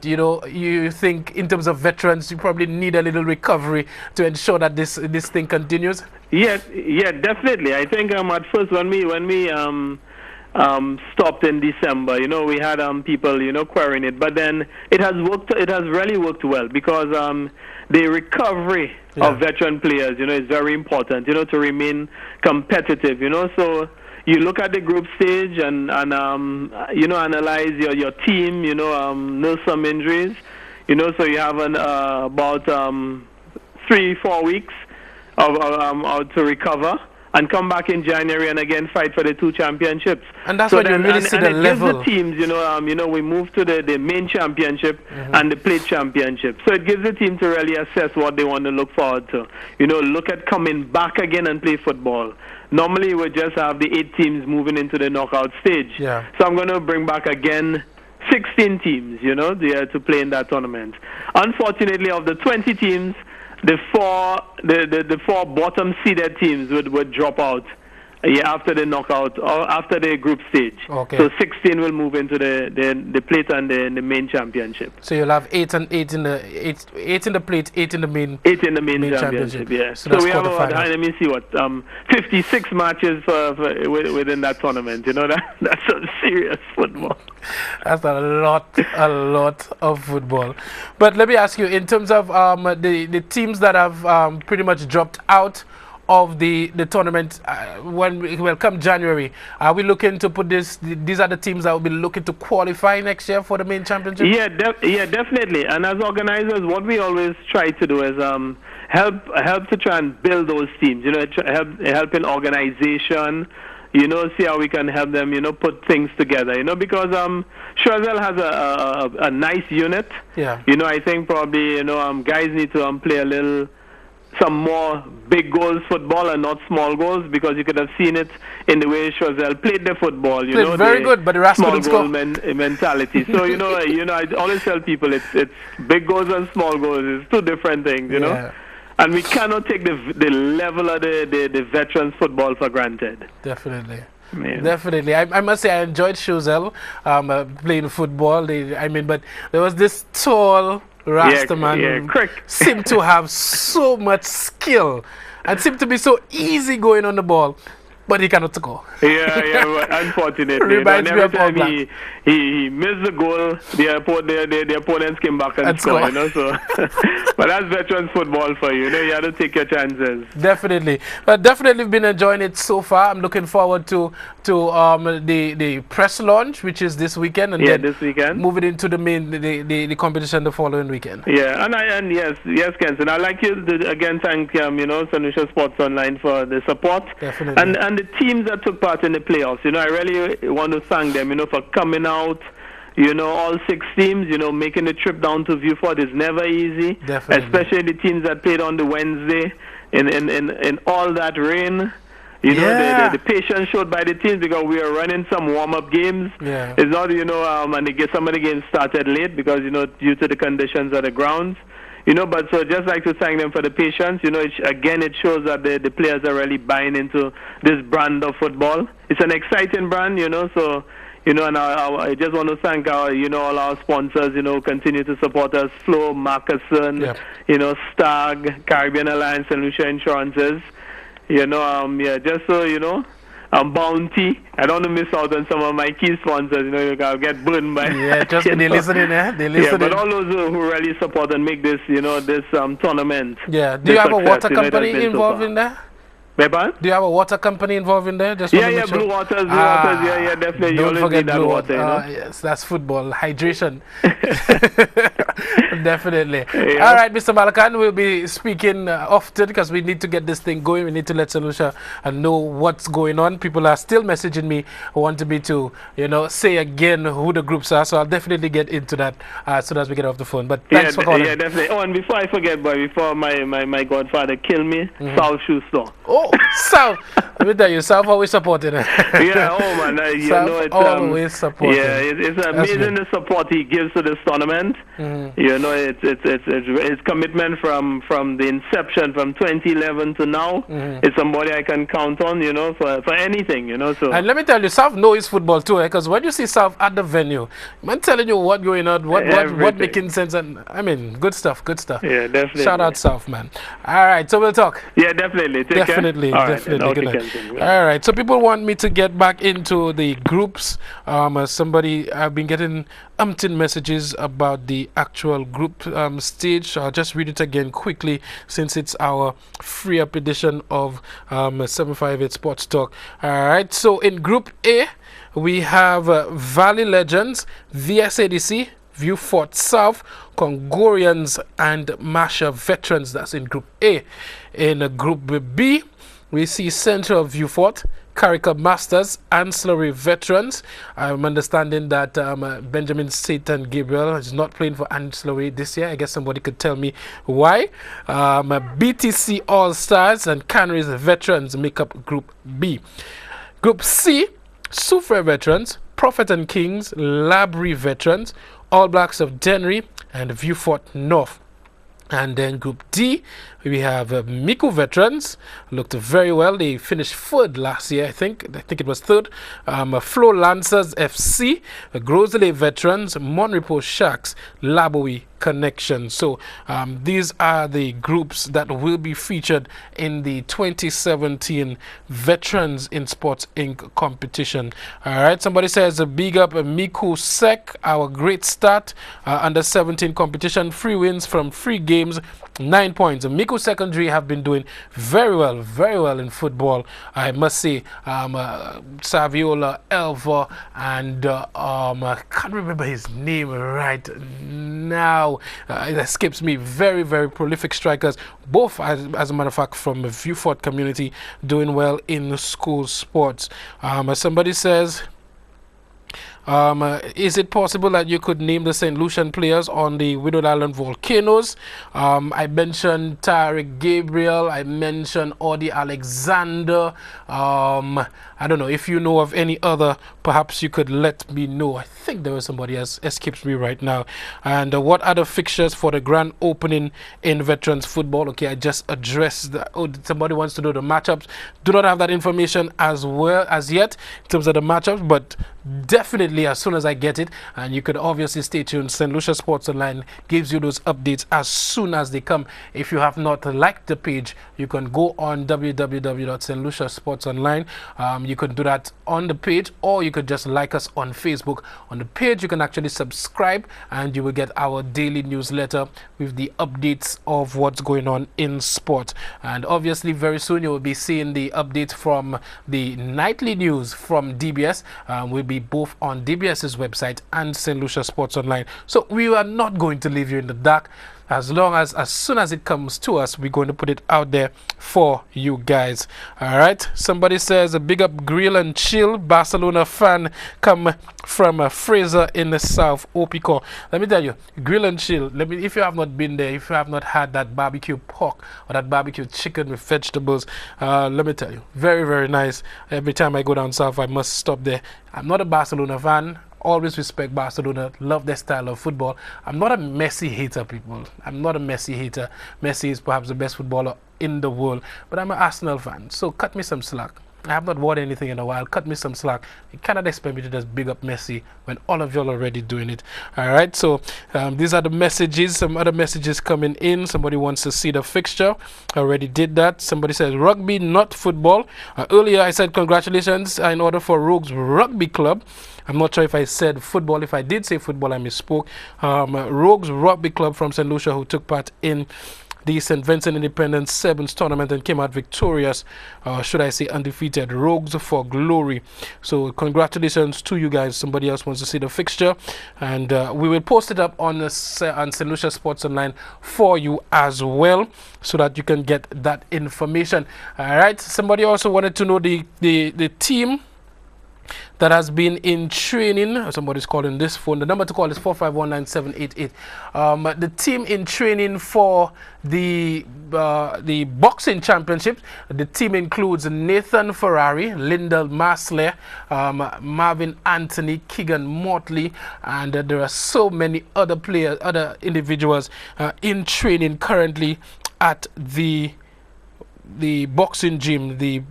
Speaker 1: you know, you think in terms of veterans you probably need a little recovery to ensure that this thing continues?
Speaker 11: Yeah, definitely. I think at first when we stopped in December, you know, we had people, you know, querying it, but then it has really worked well, because the recovery of veteran players, you know, is very important, you know, to remain competitive, you know. So you look at the group stage and you know, analyze your team, you know, know some injuries, you know, so you have about 3-4 weeks to recover, and come back in January and again fight for the 2 championships.
Speaker 1: And that's when you really see the level.
Speaker 11: Gives the teams, you know, we move to the main championship and the plate championship. So it gives the team to really assess what they want to look forward to. You know, look at coming back again and play football. Normally we just have the 8 teams moving into the knockout stage.
Speaker 1: Yeah.
Speaker 11: So I'm going to bring back again 16 teams, you know, to play in that tournament. Unfortunately, of the 20 teams, the four bottom seeded teams would drop out after the knockout or after the group stage.
Speaker 1: Okay.
Speaker 11: So 16 will move into the plate and the main championship.
Speaker 1: So you'll have 8 in the plate, 8 in the main.
Speaker 11: 8 in the main championship. Yeah. So we have about, let me see, 56 matches within that tournament. You know, that's some serious football.
Speaker 1: That's a lot of football. But let me ask you, in terms of the teams that have pretty much dropped out of the tournament, come January, are we looking to put these are the teams that will be looking to qualify next year for the main championship?
Speaker 11: Yeah, definitely. And as organizers, what we always try to do is help to try and build those teams. You know, help in organization. You know, see how we can help them, you know, put things together, you know, because Choiseul has a nice unit.
Speaker 1: Yeah.
Speaker 11: You know, I think probably, you know, guys need to play some more big goals football and not small goals, because you could have seen it in the way Choiseul played the football. You know,
Speaker 1: very good, but the Rascal
Speaker 11: small goal mentality. So you know, I always tell people it's big goals and small goals. It's 2 different things. You know. And we cannot take the level of the veterans football for granted.
Speaker 1: Definitely.
Speaker 11: Man.
Speaker 1: Definitely. I must say I enjoyed Choiseul playing football. But there was this tall Rastaman who seemed to have so much skill and seemed to be so easy going on the ball. But he cannot score.
Speaker 11: But unfortunately.
Speaker 1: Reminds me of
Speaker 11: every time he missed the goal, the opponents came back and scored, you know, so but that's veterans football for you. You know, you have to take your chances.
Speaker 1: Definitely. Definitely been enjoying it so far. I'm looking forward to the press launch, which is this weekend, and then
Speaker 11: this weekend,
Speaker 1: moving into the main the competition the following weekend.
Speaker 11: Yeah, and yes, Kenson, I'd like you to again thank you know, St. Lucia Sports Online for the support.
Speaker 1: Definitely.
Speaker 11: And the teams that took part in the playoffs, you know, I really want to thank them, you know, for coming out. You know, all 6 teams, you know, making the trip down to Vieux Fort is never easy.
Speaker 1: Definitely.
Speaker 11: Especially the teams that played on the Wednesday in all that rain. You know, the patience showed by the teams, because we are running some warm-up games.
Speaker 1: Yeah.
Speaker 11: It's not, you know, and some of the games started late because, you know, due to the conditions of the grounds. You know, but so just like to thank them for the patience. You know, it shows that the players are really buying into this brand of football. It's an exciting brand, you know, so, you know, and I just want to thank you know, all our sponsors, you know, continue to support us, Flo, Marcusson, you know, Stag, Caribbean Alliance, and Lucia Insurances. You know, just so, you know, bounty. I don't want to miss out on some of my key sponsors. You know, you can get burned by.
Speaker 1: Yeah, just they listening, They listening.
Speaker 11: Yeah, but all those who really support and make this, this tournament.
Speaker 1: Yeah. Do you have a water company involved in there?
Speaker 11: Pepper?
Speaker 1: Do you have a water company involved in there? Just
Speaker 11: Blue Waters, yeah, definitely.
Speaker 1: Don't forget Blue
Speaker 11: water,
Speaker 1: Yes, that's football, hydration. Definitely. Yeah. All right, Mr. Malakan, we'll be speaking often because we need to get this thing going. We need to let St. Lucia know what's going on. People are still messaging me who want me to, say again who the groups are. So I'll definitely get into that as soon as we get off the phone. But thanks for calling.
Speaker 11: Yeah, definitely. Oh, and before I forget, boy, before my godfather killed me, South Shoe Store.
Speaker 1: Oh, South. Let me tell you, South always supporting it.
Speaker 11: Yeah, oh man, it's
Speaker 1: always supporting.
Speaker 11: Yeah, it's amazing the support he gives to this tournament. It's his commitment from the inception, from 2011 to now. It's somebody I can count on, for anything, So.
Speaker 1: And let me tell you, South knows football too, because when you see South at the venue, I'm telling you what going on, what making sense, and I mean, good stuff.
Speaker 11: Yeah, definitely.
Speaker 1: Shout out South, man. All right, so we'll talk.
Speaker 11: Yeah, definitely.
Speaker 1: Definitely. Good. All right, so people want me to get back into the groups. I've been getting umpteen messages about the actual group stage. I'll just read it again quickly since it's our free up edition of 758 Sports Talk. All right, so in Group A, we have Valley Legends, VSADC, View Fort South, Congorians, and Masha Veterans. That's in Group A. In Group B, we see Central View Fort, Carica Masters, Ancillary Veterans. I'm understanding that Benjamin Satan Gabriel is not playing for Ancillary this year. I guess somebody could tell me why. BTC All Stars and Canaries Veterans make up Group B. Group C, Soufriere Veterans, Prophet and Kings, Labrie Veterans, All Blacks of Dennery, and View Fort North. And then Group D, we have Miku Veterans, looked very well. They finished third last year, I think it was third. Flow Lancers FC, Grosley Veterans, Monrepo Sharks, Laboe Connection. So these are the groups that will be featured in the 2017 Veterans in Sports Inc. competition. All right, somebody says big up Miku Sek, our great start, under 17 competition, 3 wins from 3 games, 9 points. Miku Secondary have been doing very well in football, I must say. Saviola, Elva, and I can't remember his name right now. It escapes me. Very prolific strikers, both as a matter of fact from the View Fort community, doing well in school sports. Somebody says, is it possible that you could name the St. Lucian players on the Widowed Island Volcanoes? I mentioned Tariq Gabriel, I mentioned Audi Alexander. I don't know if you know of any other, perhaps you could let me know. I think there was somebody else escapes me right now. And what are the fixtures for the grand opening in veterans football? Okay, I just addressed that. Oh, somebody wants to know the matchups. Do not have that information as well as yet in terms of the matchups, but definitely as soon as I get it, and you could obviously stay tuned. St. Lucia Sports Online gives you those updates as soon as they come. If you have not liked the page, you can go on www.stluciasportsonline. You can do that on the page, or you could just like us on Facebook. On the page, you can actually subscribe, and you will get our daily newsletter with the updates of what's going on in sport. And obviously, very soon you will be seeing the updates from the nightly news from DBS. We'll be both on DBS's website and St. Lucia Sports Online. So we are not going to leave you in the dark. As soon as it comes to us, we're going to put it out there for you guys. All right. Somebody says a big up Grill and Chill, Barcelona fan, come from Fraser in the South, Opico. Let me tell you, Grill and Chill. If you have not been there, if you have not had that barbecue pork or that barbecue chicken with vegetables, let me tell you, very nice. Every time I go down south, I must stop there. I'm not a Barcelona fan. Always respect Barcelona, love their style of football. I'm not a Messi hater, people. I'm not a Messi hater. Messi is perhaps the best footballer in the world, but I'm an Arsenal fan, so cut me some slack. I have not worn anything in a while. Cut me some slack. You cannot expect me to just big up Messi when all of y'all already doing it. All right, so these are the messages. Some other messages coming in. Somebody wants to see the fixture. I already did that. Somebody says rugby, not football. Earlier I said congratulations in order for Rogues Rugby Club. I'm not sure if I said football. If I did say football, I misspoke. Rogues Rugby Club from St. Lucia, who took part in the St. Vincent Independence Sevens tournament and came out victorious, should I say undefeated. Rogues for glory. So congratulations to you guys. Somebody else wants to see the fixture, and we will post it up on St. Lucia Sports Online for you as well, so that you can get that information. All right, somebody also wanted to know the team that has been in training. Somebody's calling this phone. The number to call is 4519788. The team in training for the boxing championship. The team includes Nathan Ferrari, Lyndall Masler, Marvin Anthony, Keegan Motley, and there are so many other players, other individuals in training currently at the boxing gym, the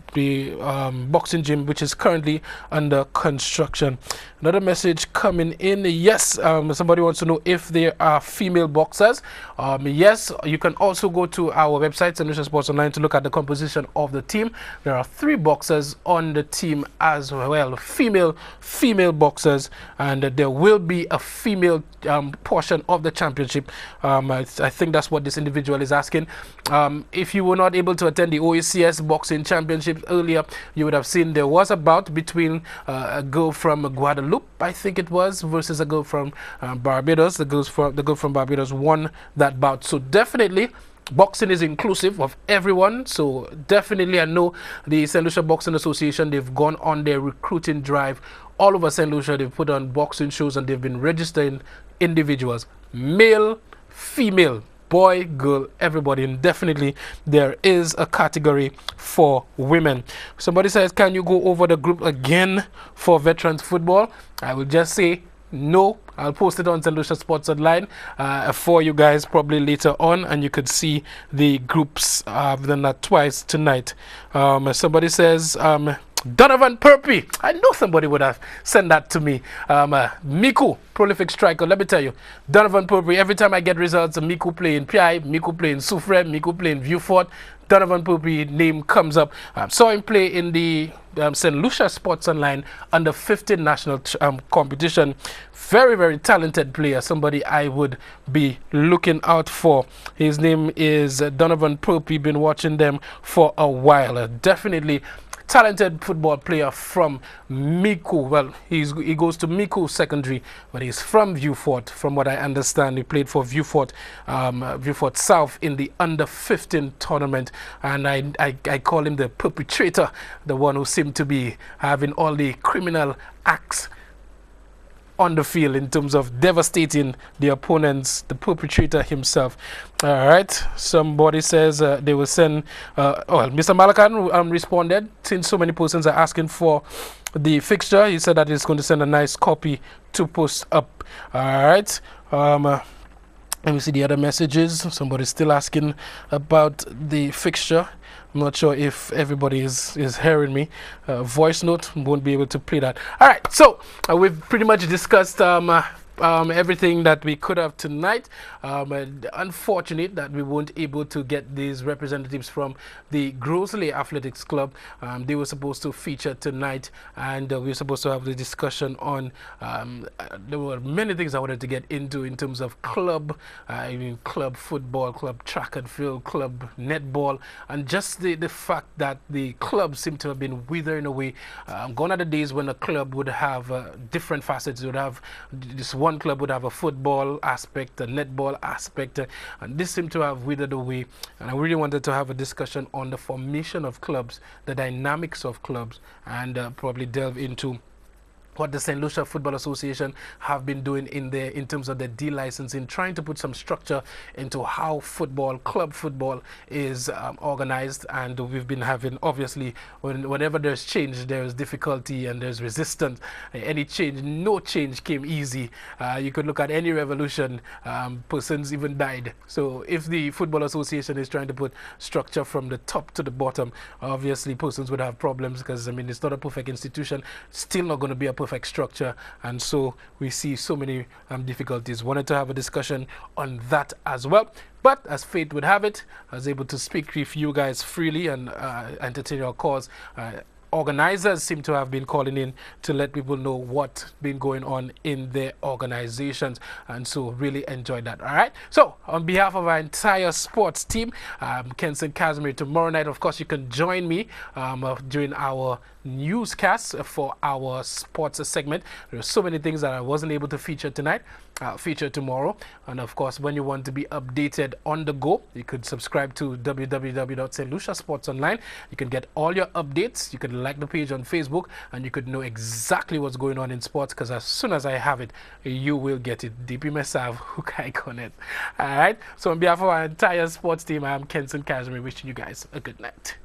Speaker 1: boxing gym, which is currently under construction. Another message coming in. Yes, somebody wants to know if there are female boxers. Yes, you can also go to our website, St. Lucia Sports Online, to look at the composition of the team. There are 3 boxers on the team as well, female boxers, and there will be a female portion of the championship. I think that's what this individual is asking. If you were not able to attend the OACS boxing championships earlier, you would have seen there was a bout between a girl from Guadeloupe, I think it was, versus a girl from Barbados. The girl from Barbados won that bout. So definitely boxing is inclusive of everyone. So definitely, I know the St. Lucia Boxing Association, they've gone on their recruiting drive all over St. Lucia. They've put on boxing shows and they've been registering individuals, male, female, boy, girl, everybody, and definitely there is a category for women. Somebody says, can you go over the group again for veterans football? I will just say no. I'll post it on St. Lucia Sports Online for you guys probably later on, and you could see the groups. I've done that twice tonight. Somebody says Donovan Purpey. I know somebody would have sent that to me. Miku, prolific striker. Let me tell you, Donovan Purpey, every time I get results, Miku playing PI, Miku playing Soufrière, Miku playing Vieux-Fort, Donovan Purpey name comes up. Saw him play in the St. Lucia Sports Online under 15 national competition. Very, very talented player. Somebody I would be looking out for. His name is Donovan Purpey. Been watching them for a while. Definitely talented football player from Miku. Well, he goes to Miku Secondary, but he's from Vieux-Fort. From what I understand, he played for Vieux-Fort, Vieux-Fort South in the under 15 tournament, and I call him the perpetrator, the one who seemed to be having all the criminal acts on the field in terms of devastating the opponents, the perpetrator himself. All right, somebody says they will send Mr. Malakan responded, since so many persons are asking for the fixture. He said that he's going to send a nice copy to post up. All right, let me see the other messages. Somebody's still asking about the fixture. I'm not sure if everybody is hearing me. Voice note, won't be able to play that. All right, so we've pretty much discussed everything that we could have tonight. Unfortunate that we weren't able to get these representatives from the Grosley Athletics Club. They were supposed to feature tonight, and we were supposed to have the discussion on there were many things I wanted to get into in terms of club, club football, club track and field, club netball, and just the fact that the clubs seem to have been withering away. Gone are the days when a club would have different facets. It would have this one club would have a football aspect, a netball aspect, and this seemed to have withered away. And I really wanted to have a discussion on the formation of clubs, the dynamics of clubs, and probably delve into what the St. Lucia Football Association have been doing in terms of the delicensing, trying to put some structure into how football, club football, is organized. And we've been having, obviously, whenever there's change, there's difficulty and there's resistance. Any change, no change came easy. You could look at any revolution, persons even died. So if the Football Association is trying to put structure from the top to the bottom, obviously persons would have problems, because I mean, it's not a perfect institution, still not going to be a perfect structure, and so we see so many difficulties. Wanted to have a discussion on that as well, but as fate would have it, I was able to speak with you guys freely and entertain your calls. Organizers seem to have been calling in to let people know what's been going on in their organizations, and so really enjoyed that. All right, so on behalf of our entire sports team, Kenson Casimir, tomorrow night, of course, you can join me during our newscast for our sports segment. There are so many things that I wasn't able to feature tonight, feature tomorrow. And of course, when you want to be updated on the go, you could subscribe to www.St. Lucia Sports Online. You can get all your updates. You could like the page on Facebook, and you could know exactly what's going on in sports, because as soon as I have it, you will get it. DP Mesav, Hukai Connect. All right, so on behalf of our entire sports team, I'm Kenson Casimir, wishing you guys a good night.